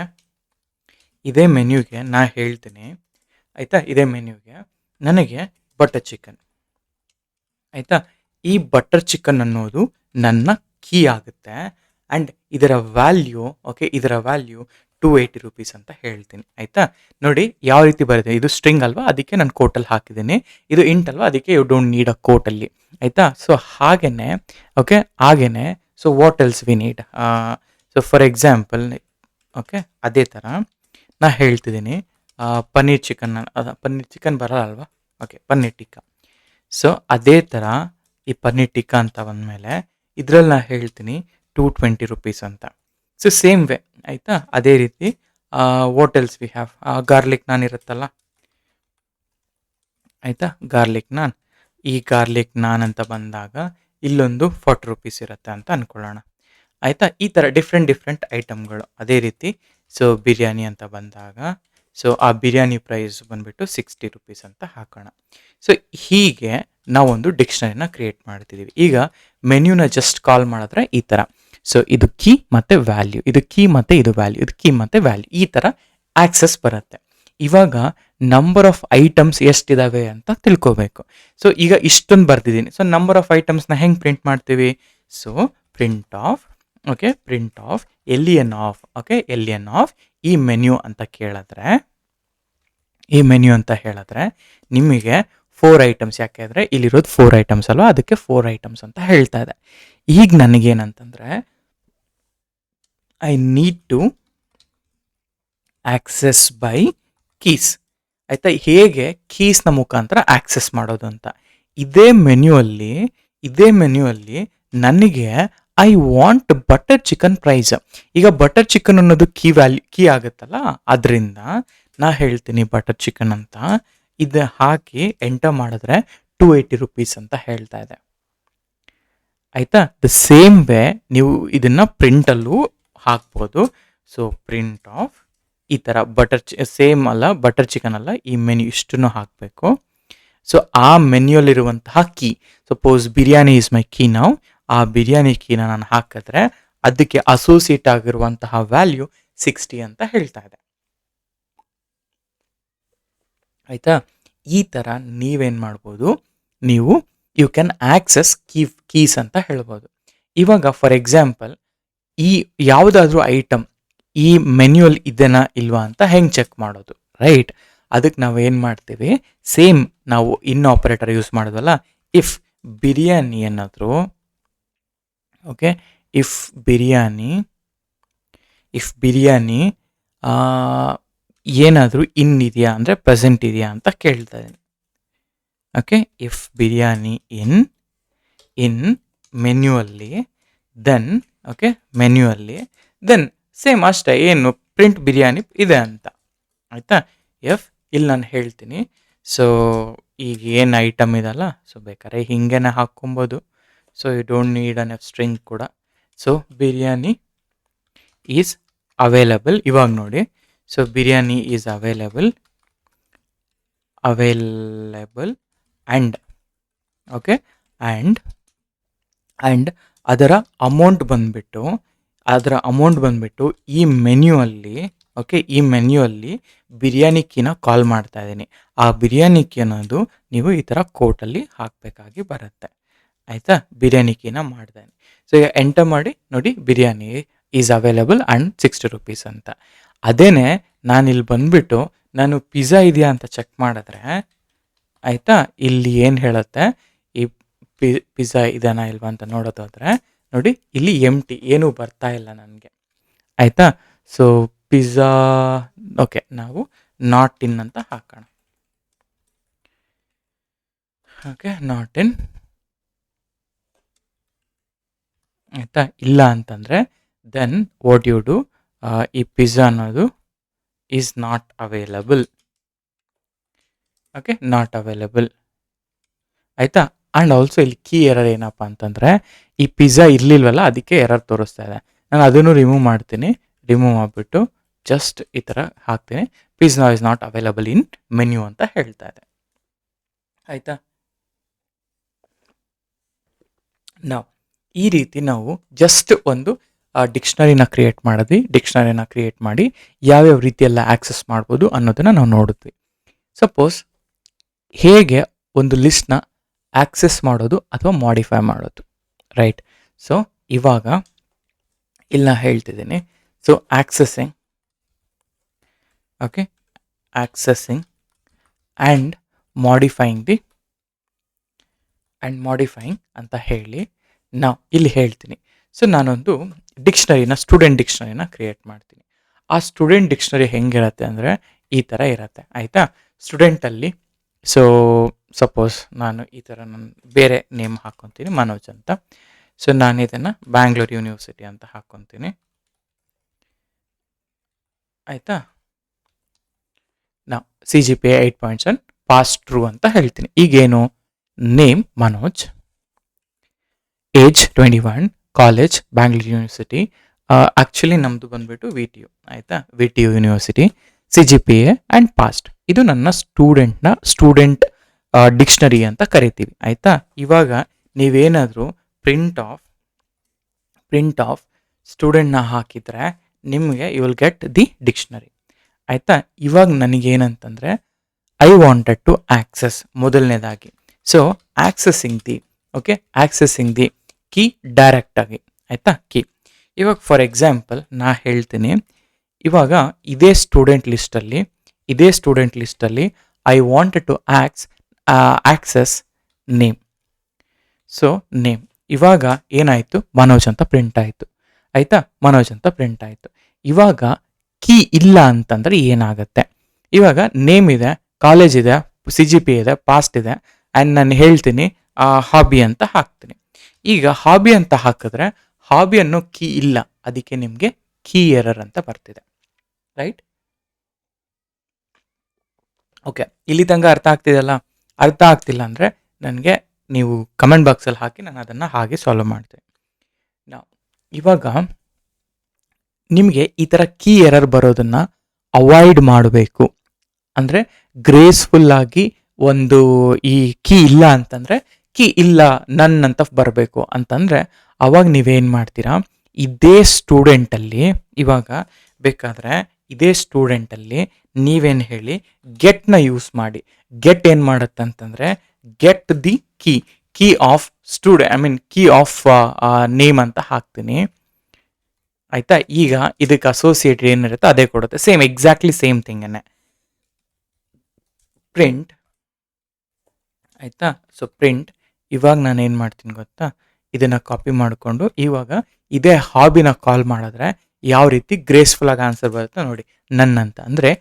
ನಾ ಹೇಳ್ತೀನಿ. ಆಯಿತಾ, ಇದೇ ಮೆನ್ಯೂಗೆ ನನಗೆ ಬಟರ್ ಚಿಕನ್, ಆಯಿತಾ, ಈ ಬಟರ್ ಚಿಕನ್ ಅನ್ನೋದು ನನ್ನ ಕೀ ಆಗುತ್ತೆ. ಆ್ಯಂಡ್ ಇದರ ವ್ಯಾಲ್ಯೂ, ಓಕೆ, ಇದರ ವ್ಯಾಲ್ಯೂ 280 ರುಪೀಸ್ ಅಂತ ಹೇಳ್ತೀನಿ. ಆಯಿತಾ, ನೋಡಿ ಯಾವ ರೀತಿ ಬರುತ್ತೆ. ಇದು ಸ್ಟ್ರಿಂಗ್ ಅಲ್ವಾ, ಅದಕ್ಕೆ ನಾನು ಕೋಟಲ್ಲಿ ಹಾಕಿದ್ದೀನಿ. ಇದು ಇಂಟ್ ಅಲ್ವಾ, ಅದಕ್ಕೆ ಯು ಡೋಂಟ್ ನೀಡ್ ಅ ಕೋಟಲ್ಲಿ. ಆಯಿತಾ, ಸೊ ಹಾಗೇ, ಓಕೆ, ಹಾಗೇ. So what else we need. So for example, okay, ಅದೇ ಥರ ನಾ ಹೇಳ್ತಿದ್ದೀನಿ ಪನ್ನೀರ್ ಚಿಕನ್ ಬರಲ್ಲ ಅಲ್ವಾ, ಓಕೆ, ಪನ್ನೀರ್ ಟಿಕ್ಕಾ. ಸೊ ಅದೇ ಥರ ಈ ಪನ್ನೀರ್ ಟಿಕ್ಕಾ ಅಂತ ಬಂದಮೇಲೆ ಇದರಲ್ಲಿ ನಾ ಹೇಳ್ತೀನಿ 220 rupees ಅಂತ. ಸೊ ಸೇಮ್ ವೇ ಆಯಿತಾ. ಅದೇ ರೀತಿ what else we have, garlic naan ಇರುತ್ತಲ್ಲ ಆಯಿತಾ, ಗಾರ್ಲಿಕ್ ನಾನ್. ಈ ಗಾರ್ಲಿಕ್ ನಾನ್ ಅಂತ ಬಂದಾಗ ಇಲ್ಲೊಂದು 40 rupees ಇರುತ್ತೆ ಅಂತ ಅಂದ್ಕೊಳ್ಳೋಣ ಆಯಿತಾ. ಈ ಥರ ಡಿಫ್ರೆಂಟ್ ಐಟಮ್ಗಳು. ಅದೇ ರೀತಿ ಸೊ ಬಿರಿಯಾನಿ ಅಂತ ಬಂದಾಗ ಸೊ ಆ ಬಿರಿಯಾನಿ ಪ್ರೈಸ್ ಬಂದುಬಿಟ್ಟು 60 rupees ಅಂತ ಹಾಕೋಣ. ಸೊ ಹೀಗೆ ನಾವೊಂದು ಡಿಕ್ಷನರಿನ ಕ್ರಿಯೇಟ್ ಮಾಡ್ತಿದ್ದೀವಿ. ಈಗ ಮೆನ್ಯೂನ ಜಸ್ಟ್ ಕಾಲ್ ಮಾಡಿದ್ರೆ ಈ ಥರ, ಸೊ ಇದು ಕೀ ಮತ್ತು ವ್ಯಾಲ್ಯೂ, ಇದು ಕೀ ಮತ್ತು ಇದು ವ್ಯಾಲ್ಯೂ, ಇದು ಕೀ ಮತ್ತು ವ್ಯಾಲ್ಯೂ, ಈ ಥರ ಆಕ್ಸೆಸ್ ಬರುತ್ತೆ. ಇವಾಗ ನಂಬರ್ ಆಫ್ ಐಟಮ್ಸ್ ಎಷ್ಟಿದಾವೆ ಅಂತ ತಿಳ್ಕೋಬೇಕು. ಸೊ ಈಗ ಇಷ್ಟೊಂದು ಬರ್ದಿದ್ದೀನಿ. ಸೊ ನಂಬರ್ ಆಫ್ ಐಟಮ್ಸ್ನ ಹೆಂಗೆ ಪ್ರಿಂಟ್ ಮಾಡ್ತೀವಿ? So print of, okay, print of LN of, okay, LN of ಈ ಮೆನ್ಯೂ ಅಂತ ಕೇಳಿದ್ರೆ, ಈ ಮೆನ್ಯೂ ಅಂತ ಹೇಳಿದ್ರೆ ನಿಮಗೆ 4 ಐಟಮ್ಸ್, ಯಾಕೆಂದರೆ ಇಲ್ಲಿರೋದು 4 ಐಟಮ್ಸ್ ಅಲ್ವಾ, ಅದಕ್ಕೆ 4 ಐಟಮ್ಸ್ ಅಂತ ಹೇಳ್ತಾ ಇದೆ. ಈಗ ನನಗೇನಂತಂದರೆ I need to access by keys ಆಯಿತಾ. ಹೇಗೆ ಕೀಸ್ನ ಮುಖಾಂತರ ಆಕ್ಸೆಸ್ ಮಾಡೋದು ಅಂತ. ಇದೇ ಮೆನ್ಯೂ ಅಲ್ಲಿ ನನಗೆ I want butter chicken price. ಈಗ ಬಟರ್ ಚಿಕನ್ ಅನ್ನೋದು ಕೀ ಆಗುತ್ತಲ್ಲ, ಅದರಿಂದ ನಾ ಹೇಳ್ತೀನಿ ಬಟರ್ ಚಿಕನ್ ಅಂತ. ಇದು ಹಾಕಿ ಎಂಟರ್ ಮಾಡಿದ್ರೆ 280 rupees ಅಂತ ಹೇಳ್ತಾ ಇದೆ ಆಯಿತಾ. ದ ಸೇಮ್ ವೇ ನೀವು ಇದನ್ನು ಪ್ರಿಂಟಲ್ಲೂ ಹಾಕ್ಬೋದು. ಸೊ ಪ್ರಿಂಟ್ ಆಫ್ ಈ ಥರ ಸೇಮ್ ಅಲ್ಲ, ಬಟರ್ ಚಿಕನ್ ಅಲ್ಲ, ಈ ಮೆನ್ಯೂ ಇಷ್ಟನ್ನು ಹಾಕಬೇಕು. ಸೊ ಆ ಮೆನ್ಯೂಲಿರುವಂತಹ key, suppose biryani is my key ನಾವು, ಆ ಬಿರಿಯಾನಿ ಕೀನ ನಾನು ಹಾಕಿದ್ರೆ ಅದಕ್ಕೆ ಅಸೋಸಿಯೇಟ್ ಆಗಿರುವಂತಹ ವ್ಯಾಲ್ಯೂ 60 ಅಂತ ಹೇಳ್ತಾ ಇದೆ ಆಯಿತಾ. ಈ ಥರ ನೀವೇನು ಮಾಡ್ಬೋದು, ನೀವು ಯು ಕ್ಯಾನ್ ಆಕ್ಸೆಸ್ ಕೀಸ್ ಅಂತ ಹೇಳ್ಬೋದು. ಇವಾಗ ಫಾರ್ ಎಕ್ಸಾಂಪಲ್ ಈ ಯಾವುದಾದ್ರೂ ಐಟಮ್ ಈ ಮೆನ್ಯೂಲ್ ಇದೆನಾ ಇಲ್ವಾ ಅಂತ ಹೆಂಗೆ ಚೆಕ್ ಮಾಡೋದು, ರೈಟ್? ಅದಕ್ಕೆ ನಾವು ಏನು ಮಾಡ್ತೀವಿ, ಸೇಮ್ ನಾವು ಇನ್ ಆಪರೇಟರ್ ಯೂಸ್ ಮಾಡೋದಲ್ಲ. ಇಫ್ ಬಿರಿಯಾನಿ ಏನಾದರೂ, ಓಕೆ, ಇಫ್ ಬಿರಿಯಾನಿ ಏನಾದರೂ ಇದೆಯಾ ಅಂದರೆ ಪ್ರೆಸೆಂಟ್ ಇದೆಯಾ ಅಂತ ಕೇಳ್ತಾ ಇದ್ದೀನಿ. ಓಕೆ, ಇಫ್ ಬಿರಿಯಾನಿ ಇನ್ ಮೆನ್ಯೂಯಲ್ಲಿ ದೆನ್, ಓಕೆ, ಮೆನ್ಯೂಯಲ್ಲಿ ದೆನ್ ಸೇಮ್ ಅಷ್ಟೇ, ಏನು ಪ್ರಿಂಟ್ ಬಿರಿಯಾನಿ ಇದೆ ಅಂತ ಆಯಿತಾ. ಇಲ್ಲಿ ನಾನು ಹೇಳ್ತೀನಿ. ಸೊ ಈಗ ಏನು ಐಟಮ್ ಇದಲ್ಲ, ಸೊ ಬೇಕಾದ್ರೆ ಹಿಂಗೇನೆ ಹಾಕ್ಕೊಬೋದು. So you don't need an string ಕೂಡ. So biryani is available. ಇವಾಗ ನೋಡಿ, so biryani is available and, okay, and ಅದರ ಅಮೌಂಟ್ ಬಂದುಬಿಟ್ಟು ಈ ಮೆನ್ಯೂ ಅಲ್ಲಿ, ಓಕೆ, ಈ ಮೆನ್ಯೂ ಅಲ್ಲಿ ಬಿರಿಯಾನಿ ಕೀನ ಕಾಲ್ ಮಾಡ್ತಾ ಇದ್ದೀನಿ. ಆ ಬಿರಿಯಾನಿ ಕೀ ಅನ್ನೋದು ನೀವು ಈ ಥರ ಕೋಟಲ್ಲಿ ಹಾಕಬೇಕಾಗಿ ಬರುತ್ತೆ ಆಯಿತಾ. ಬಿರಿಯಾನಿ ಕೀನ ಮಾಡ್ದೇನೆ. ಸೊ ಈಗ ಎಂಟರ್ ಮಾಡಿ ನೋಡಿ, biryani is available and 60 rupees ಅಂತ. ಅದೇನೇ ನಾನು ಇಲ್ಲಿ ಬಂದುಬಿಟ್ಟು ನಾನು ಪಿಜ್ಜಾ ಇದೆಯಾ ಅಂತ ಚೆಕ್ ಮಾಡಿದ್ರೆ ಆಯಿತಾ, ಇಲ್ಲಿ ಏನು ಹೇಳುತ್ತೆ, ಈ ಪಿಜ್ಜಾ ಇದೆನಾ ಇಲ್ವಾ ಅಂತ ನೋಡೋದಾದ್ರೆ ನೋಡಿ, ಇಲ್ಲಿ ಎಂಟಿ, ಏನೂ ಬರ್ತಾ ಇಲ್ಲ ನನಗೆ ಆಯಿತಾ. ಸೊ ಪಿಜ್ಜಾ, ಓಕೆ, ನಾವು ನಾಟ್ ಇನ್ ಅಂತ ಹಾಕೋಣ. ಓಕೆ, ನಾಟ್ ಇನ್ ಆಯಿತಾ. ಇಲ್ಲ ಅಂತಂದರೆ ದೆನ್ ವಾಟ್ ಯು ಡು, ಈ ಪಿಜ್ಜಾ ಅನ್ನೋದು is not available. Okay, not available ಆಯಿತಾ. ಆ್ಯಂಡ್ ಆಲ್ಸೋ ಇಲ್ಲಿ ಕೀ ಎರರ್ ಏನಪ್ಪ ಅಂತಂದರೆ ಈ ಪಿಜ್ಜಾ ಇರಲಿಲ್ವಲ್ಲ, ಅದಕ್ಕೆ ಎರರ್ ತೋರಿಸ್ತಾ ಇದೆ. ನಾನು ಅದನ್ನು ರಿಮೂವ್ ಮಾಡ್ತೀನಿ. ರಿಮೂವ್ ಮಾಡಿಬಿಟ್ಟು ಜಸ್ಟ್ ಈ ಥರ ಹಾಕ್ತೀನಿ, pizza is not available in menu ಅಂತ ಹೇಳ್ತಾ ಇದೆ ಆಯಿತಾ. ನಾವು ಈ ರೀತಿ ನಾವು ಜಸ್ಟ್ ಒಂದು ಡಿಕ್ಷನರಿನ ಕ್ರಿಯೇಟ್ ಮಾಡಿದ್ವಿ. ಡಿಕ್ಷನರಿನ ಕ್ರಿಯೇಟ್ ಮಾಡಿ ಯಾವ್ಯಾವ ರೀತಿಯೆಲ್ಲ ಆಕ್ಸೆಸ್ ಮಾಡ್ಬೋದು ಅನ್ನೋದನ್ನು ನಾವು ನೋಡಿದ್ವಿ. ಸಪೋಸ್ ಹೇಗೆ ಒಂದು ಲಿಸ್ಟ್ನ ಆಕ್ಸೆಸ್ ಮಾಡೋದು ಅಥವಾ ಮಾಡಿಫೈ ಮಾಡೋದು, ರೈಟ್? ಸೊ ಇವಾಗ ಇಲ್ಲ ಹೇಳ್ತಿದ್ದೀನಿ. So accessing, okay, accessing and modifying ಅಂತ ಹೇಳಿ ನಾವು ಇಲ್ಲಿ ಹೇಳ್ತೀನಿ. ಸೊ ನಾನೊಂದು ಸ್ಟೂಡೆಂಟ್ ಡಿಕ್ಷನರಿನ ಕ್ರಿಯೇಟ್ ಮಾಡ್ತೀನಿ. ಆ ಸ್ಟೂಡೆಂಟ್ ಡಿಕ್ಷನರಿ ಹೆಂಗಿರುತ್ತೆ ಅಂದರೆ ಈ ಥರ ಇರುತ್ತೆ ಆಯಿತಾ. ಸ್ಟೂಡೆಂಟಲ್ಲಿ ಸೊ ಸಪೋಸ್ ನಾನು ಈ ಥರ ನಾನು ಬೇರೆ ನೇಮ್ ಹಾಕ್ಕೊತೀನಿ, ಮನೋಜ್ ಅಂತ. ಸೊ ನಾನು ಇದನ್ನು ಬ್ಯಾಂಗ್ಳೂರ್ ಯೂನಿವರ್ಸಿಟಿ ಅಂತ ಹಾಕ್ಕೊತೀನಿ. ಆಯಿತಾ, ನಾವು CGPA 8.7 ಪಾಸ್ ಟ್ರೂ ಅಂತ ಹೇಳ್ತೀನಿ. ಈಗೇನು, name Manoj, age 21, college Bangalore university, actually ನಮ್ಮದು ಬಂದುಬಿಟ್ಟು VTU, ಆಯಿತಾ, VTU university, CGPA and past. ಇದು ನನ್ನ ಸ್ಟೂಡೆಂಟ್ ಡಿಕ್ಷನರಿ ಅಂತ ಕರಿತೀವಿ, ಆಯಿತಾ. ಇವಾಗ ನೀವೇನಾದರೂ ಪ್ರಿಂಟ್ ಆಫ್ ಸ್ಟೂಡೆಂಟ್ನ ಹಾಕಿದರೆ ನಿಮಗೆ you will get the dictionary, ಆಯಿತಾ. ಇವಾಗ ನನಗೇನಂತಂದರೆ ಐ ವಾಂಟೆಡ್ ಟು ಆಕ್ಸೆಸ್ ಮೊದಲನೇದಾಗಿ. ಸೊ ಆಕ್ಸೆಸಿಂಗ್ ದಿ ಕೀ ಡೈರೆಕ್ಟಾಗಿ, ಆಯಿತಾ, ಕೀ. ಇವಾಗ ಫಾರ್ ಎಕ್ಸಾಂಪಲ್ ನಾ ಹೇಳ್ತೀನಿ, ಇವಾಗ ಇದೇ ಸ್ಟೂಡೆಂಟ್ ಲಿಸ್ಟಲ್ಲಿ I wanted to access name. So name ಇವಾಗ ಏನಾಯಿತು, ಮನೋಜ್ ಅಂತ ಪ್ರಿಂಟ್ ಆಯಿತು, ಆಯಿತಾ, ಮನೋಜ್ ಅಂತ ಪ್ರಿಂಟ್ ಆಯಿತು. ಇವಾಗ ಕೀ ಇಲ್ಲ ಅಂತಂದರೆ ಏನಾಗುತ್ತೆ, ಇವಾಗ ನೇಮ್ ಇದೆ, ಕಾಲೇಜ್ ಇದೆ, CGPA ಇದೆ, ಪಾಸ್ಟ್ ಇದೆ, ಆ್ಯಂಡ್ ನಾನು ಹೇಳ್ತೀನಿ ಹಾಬಿ ಅಂತ ಹಾಕ್ತೀನಿ. ಈಗ ಹಾಬಿ ಅಂತ ಹಾಕಿದ್ರೆ ಹಾಬಿ ಅನ್ನೋ ಕೀ ಇಲ್ಲ, ಅದಕ್ಕೆ ನಿಮಗೆ ಕೀ ಎರರ್ ಅಂತ ಬರ್ತಿದೆ, ರೈಟ್. ಓಕೆ, ಇಲ್ಲಿ ತನಕ ಅರ್ಥ ಆಗ್ತಿದೆಯಲ್ಲ? ಅರ್ಥ ಆಗ್ತಿಲ್ಲ ಅಂದರೆ ನನಗೆ ನೀವು ಕಮೆಂಟ್ ಬಾಕ್ಸಲ್ಲಿ ಹಾಕಿ, ನಾನು ಅದನ್ನು ಹಾಗೆ ಸಾಲ್ವ್ ಮಾಡ್ತೀನಿ. ನಾವು ಇವಾಗ ನಿಮಗೆ ಈ ಥರ ಕೀ ಎರರ್ ಬರೋದನ್ನು ಅವಾಯ್ಡ್ ಮಾಡಬೇಕು ಅಂದರೆ ಗ್ರೇಸ್ಫುಲ್ಲಾಗಿ ಒಂದು ಈ ಕೀ ಇಲ್ಲ ಅಂತಂದರೆ ಕೀ ಇಲ್ಲ ನನ್ನಂತ ಬರಬೇಕು ಅಂತಂದರೆ ಅವಾಗ ನೀವೇನು ಮಾಡ್ತೀರಾ, ಇದೇ ಸ್ಟೂಡೆಂಟಲ್ಲಿ ಇವಾಗ ಬೇಕಾದರೆ ಇದೇ ಸ್ಟೂಡೆಂಟಲ್ಲಿ ನೀವೇನು ಹೇಳಿ ಗೆಟ್ನ ಯೂಸ್ ಮಾಡಿ. ಗೆಟ್ ಏನು ಮಾಡುತ್ತೆ ಅಂತಂದರೆ get the key of key of name ಅಂತ ಹಾಕ್ತೀನಿ, ಆಯಿತಾ. ಈಗ ಇದಕ್ಕೆ ಅಸೋಸಿಯೇಟೆಡ್ ಏನಿರುತ್ತೆ ಅದೇ ಕೊಡುತ್ತೆ, ಎಕ್ಸಾಕ್ಟ್ಲಿ ಸೇಮ್ ಥಿಂಗನ್ನೇ. ಪ್ರಿಂಟ್, ಆಯಿತಾ. ಸೊ ಪ್ರಿಂಟ್, ಇವಾಗ ನಾನು ಏನು ಮಾಡ್ತೀನಿ ಗೊತ್ತಾ, ಇದನ್ನು ಕಾಪಿ ಮಾಡಿಕೊಂಡು ಇವಾಗ ಇದೇ ಹಾಬಿನ ಕಾಲ್ ಮಾಡಿದ್ರೆ ಯಾವ ರೀತಿ ಗ್ರೇಸ್ಫುಲ್ಲಾಗಿ ಆನ್ಸರ್ ಬರುತ್ತೆ ನೋಡಿ. ನನ್ನಂತ ಅಂದರೆ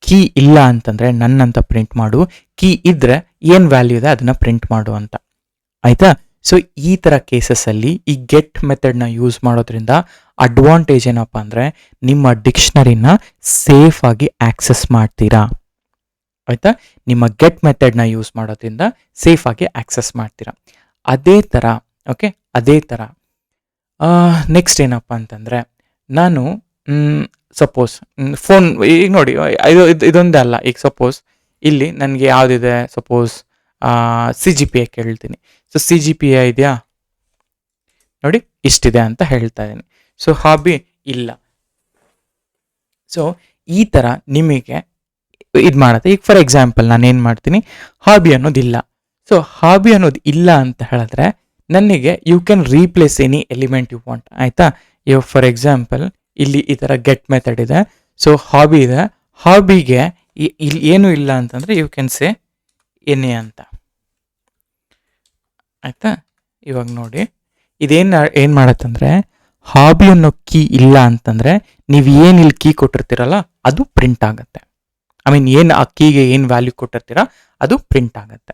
ಕೀ ಇಲ್ಲ ಅಂತಂದರೆ ನನ್ನಂತ ಪ್ರಿಂಟ್ ಮಾಡು, ಕೀ ಇದ್ದರೆ ಏನು ವ್ಯಾಲ್ಯೂ ಇದೆ ಅದನ್ನು ಪ್ರಿಂಟ್ ಮಾಡು ಅಂತ, ಆಯಿತಾ. ಸೊ ಈ ಥರ ಕೇಸಸ್ಸಲ್ಲಿ ಈ ಗೆಟ್ ಮೆಥಡ್ನ ಯೂಸ್ ಮಾಡೋದ್ರಿಂದ ಅಡ್ವಾಂಟೇಜ್ ಏನಪ್ಪ ಅಂದರೆ ನಿಮ್ಮ ಡಿಕ್ಷನರಿನ ಸೇಫಾಗಿ ಆಕ್ಸೆಸ್ ಮಾಡ್ತೀರಾ, ಆಯಿತಾ. ನಿಮ್ಮ ಗೆಟ್ ಮೆಥಡ್ನ ಯೂಸ್ ಮಾಡೋದ್ರಿಂದ ಸೇಫಾಗಿ ಆಕ್ಸೆಸ್ ಮಾಡ್ತೀರಾ. ಅದೇ ಥರ ನೆಕ್ಸ್ಟ್ ಏನಪ್ಪ ಅಂತಂದರೆ ನಾನು ಸಪೋಸ್ ಫೋನ್, ಈಗ ನೋಡಿ ಇದೊಂದೇ ಅಲ್ಲ, ಈಗ ಸಪೋಸ್ ಇಲ್ಲಿ ನನಗೆ ಯಾವುದಿದೆ, ಸಪೋಸ್ CGPA ಕೇಳ್ತೀನಿ. ಸೊ CGPA ಇದೆಯಾ ನೋಡಿ, ಇಷ್ಟಿದೆ ಅಂತ ಹೇಳ್ತಾ ಇದ್ದೀನಿ. ಸೊ ಹಾಬಿ ಇಲ್ಲ. ಸೊ ಈ ಥರ ನಿಮಗೆ ಇದು ಮಾಡುತ್ತೆ. ಈಗ ಫಾರ್ ಎಕ್ಸಾಂಪಲ್ ನಾನು ಏನು ಮಾಡ್ತೀನಿ, ಹಾಬಿ ಅನ್ನೋದಿಲ್ಲ. ಸೊ ಹಾಬಿ ಅನ್ನೋದು ಇಲ್ಲ ಅಂತ ಹೇಳಿದ್ರೆ ನನಗೆ you can replace any element you want, ಆಯಿತಾ. ಇವಾಗ ಫಾರ್ ಎಕ್ಸಾಂಪಲ್ ಇಲ್ಲಿ ಈ ಥರ ಗೆಟ್ ಮೆಥಡ್ ಇದೆ. ಸೊ ಹಾಬಿ ಇದೆ, ಹಾಬಿಗೆ ಇಲ್ಲಿ ಏನೂ ಇಲ್ಲ ಅಂತಂದರೆ ಯು ಕ್ಯಾನ್ ಸೇ ಎನಿ ಅಂತ, ಆಯಿತಾ. ಇವಾಗ ನೋಡಿ ಏನು ಮಾಡತ್ತಂದರೆ ಹಾಬಿ ಅನ್ನೋ ಕೀ ಇಲ್ಲ ಅಂತಂದರೆ ನೀವು ಏನು ಇಲ್ಲಿ ಕೀ ಕೊಟ್ಟಿರ್ತೀರಲ್ಲ ಅದು ಪ್ರಿಂಟ್ ಆಗುತ್ತೆ. ಏನು ಆ ಕೀಗೆ ಏನು ವ್ಯಾಲ್ಯೂ ಕೊಟ್ಟಿರ್ತೀರ ಅದು ಪ್ರಿಂಟ್ ಆಗುತ್ತೆ,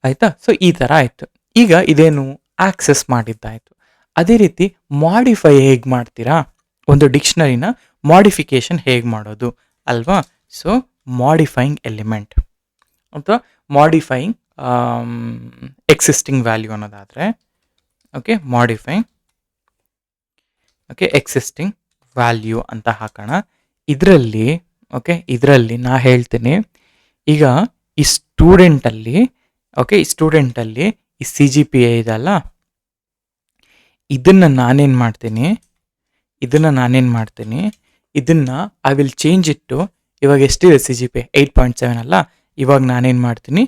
ಆಯಿತಾ. ಸೊ ಈ ಥರ ಆಯಿತು. ಈಗ ಇದೇನು ಆಕ್ಸೆಸ್ ಮಾಡಿದ್ದಾಯಿತು. ಅದೇ ರೀತಿ ಮಾಡಿಫೈ ಹೇಗೆ ಮಾಡ್ತೀರಾ, ಒಂದು ಡಿಕ್ಷನರಿನ ಮಾಡಿಫಿಕೇಶನ್ ಹೇಗೆ ಮಾಡೋದು ಅಲ್ವಾ. ಸೊ ಮಾಡಿಫೈಯಿಂಗ್ ಎಲಿಮೆಂಟ್ ಅಥವಾ ಮಾಡಿಫೈಯಿಂಗ್ ಎಕ್ಸಿಸ್ಟಿಂಗ್ ವ್ಯಾಲ್ಯೂ ಅನ್ನೋದಾದರೆ, ಮಾಡಿಫೈಯಿಂಗ್ ಎಕ್ಸಿಸ್ಟಿಂಗ್ ವ್ಯಾಲ್ಯೂ ಅಂತ ಹಾಕೋಣ. ಇದರಲ್ಲಿ ನಾ ಹೇಳ್ತೀನಿ, ಈಗ ಈ ಸ್ಟೂಡೆಂಟಲ್ಲಿ ಈ CGPA ಇದೆಲ್ಲ, ಇದನ್ನು ನಾನೇನು ಮಾಡ್ತೀನಿ, ಐ ವಿಲ್ ಚೇಂಜ್ ಇಟ್ಟು, ಇವಾಗ ಎಷ್ಟಿದೆ CGPA 8.7 ಅಲ್ಲ, ಇವಾಗ ನಾನೇನು ಮಾಡ್ತೀನಿ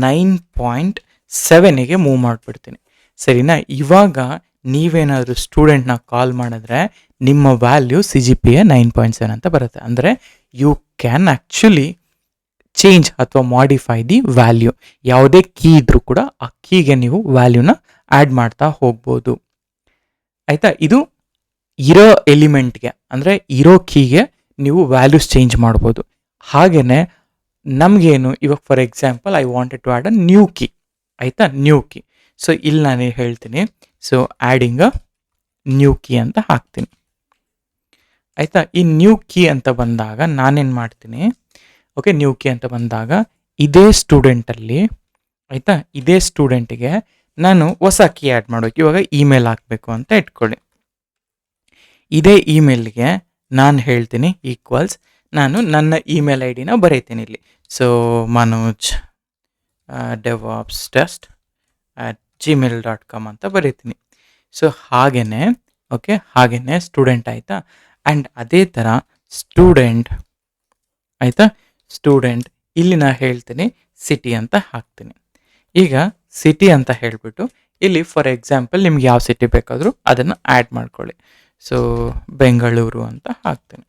9.7ಗೆ ಮೂವ್ ಮಾಡಿಬಿಡ್ತೀನಿ, ಸರಿನಾ. ಇವಾಗ ನೀವೇನಾದರೂ ಸ್ಟೂಡೆಂಟ್ನ ಕಾಲ್ ಮಾಡಿದ್ರೆ ನಿಮ್ಮ ವ್ಯಾಲ್ಯೂ CGPA 9.7 ಅಂತ ಬರುತ್ತೆ. ಅಂದರೆ ಯು ಕ್ಯಾನ್ ಆ್ಯಕ್ಚುಲಿ ಚೇಂಜ್ ಅಥವಾ ಮಾಡಿಫೈ ದಿ ವ್ಯಾಲ್ಯೂ. ಯಾವುದೇ ಕೀ ಇದ್ರೂ ಕೂಡ ಆ ಕೀಗೆ ನೀವು ವ್ಯಾಲ್ಯೂನ ಆ್ಯಡ್ ಮಾಡ್ತಾ ಹೋಗ್ಬೋದು, ಆಯಿತಾ. ಇದು ಇರೋ ಎಲಿಮೆಂಟ್ಗೆ ಅಂದರೆ ಇರೋ ಕೀಗೆ ನೀವು ವ್ಯಾಲ್ಯೂಸ್ ಚೇಂಜ್ ಮಾಡ್ಬೋದು. ಹಾಗೆಯೇ ನಮಗೇನು, ಇವಾಗ for example I wanted to add a new key, ಆಯಿತಾ, ನ್ಯೂ ಕೀ. ಸೊ ಇಲ್ಲಿ ನಾನು ಹೇಳ್ತೀನಿ so adding a new key ಅಂತ ಹಾಕ್ತೀನಿ. ಆಯಿತಾ, ಈ ನ್ಯೂ ಕೀ ಅಂತ ಬಂದಾಗ ನಾನೇನು ಮಾಡ್ತೀನಿ, ಓಕೆ, ನ್ಯೂ ಕೀ ಅಂತ ಬಂದಾಗ ಇದೇ ಸ್ಟೂಡೆಂಟಲ್ಲಿ, ಆಯಿತಾ, ಇದೇ ಸ್ಟೂಡೆಂಟಿಗೆ ನಾನು ಹೊಸ ಕೀ ಆ್ಯಡ್ ಮಾಡೋಕೆ ಇವಾಗ ಇಮೇಲ್ ಹಾಕಬೇಕು ಅಂತ ಇಟ್ಕೊಳ್ಳಿ. ಇದೇ ಇಮೇಲ್ಗೆ ನಾನು ಹೇಳ್ತೀನಿ ಈಕ್ವಲ್ಸ್, ನಾನು ನನ್ನ ಇಮೇಲ್ ಐ ಡಿನ ಬರೀತೀನಿ ಇಲ್ಲಿ. ಸೊ ಮನೋಜ್ devopstest@gmail.com ಅಂತ ಬರೀತೀನಿ. ಸೊ ಹಾಗೇ, ಓಕೆ, ಹಾಗೇ ಸ್ಟೂಡೆಂಟ್, ಆಯಿತಾ. ಆ್ಯಂಡ್ ಅದೇ ಥರ ಸ್ಟೂಡೆಂಟ್, ಆಯಿತಾ, ಸ್ಟೂಡೆಂಟ್ ಇಲ್ಲಿ ನಾನು ಹೇಳ್ತೀನಿ ಸಿಟಿ ಅಂತ ಹಾಕ್ತೀನಿ. ಈಗ ಸಿಟಿ ಅಂತ ಹೇಳಿಬಿಟ್ಟು ಇಲ್ಲಿ ಫಾರ್ ಎಕ್ಸಾಂಪಲ್ ನಿಮ್ಗೆ ಯಾವ ಸಿಟಿ ಬೇಕಾದರೂ ಅದನ್ನು ಆ್ಯಡ್ ಮಾಡ್ಕೊಳ್ಳಿ. ಸೊ ಬೆಂಗಳೂರು ಅಂತ ಹಾಕ್ತೀನಿ.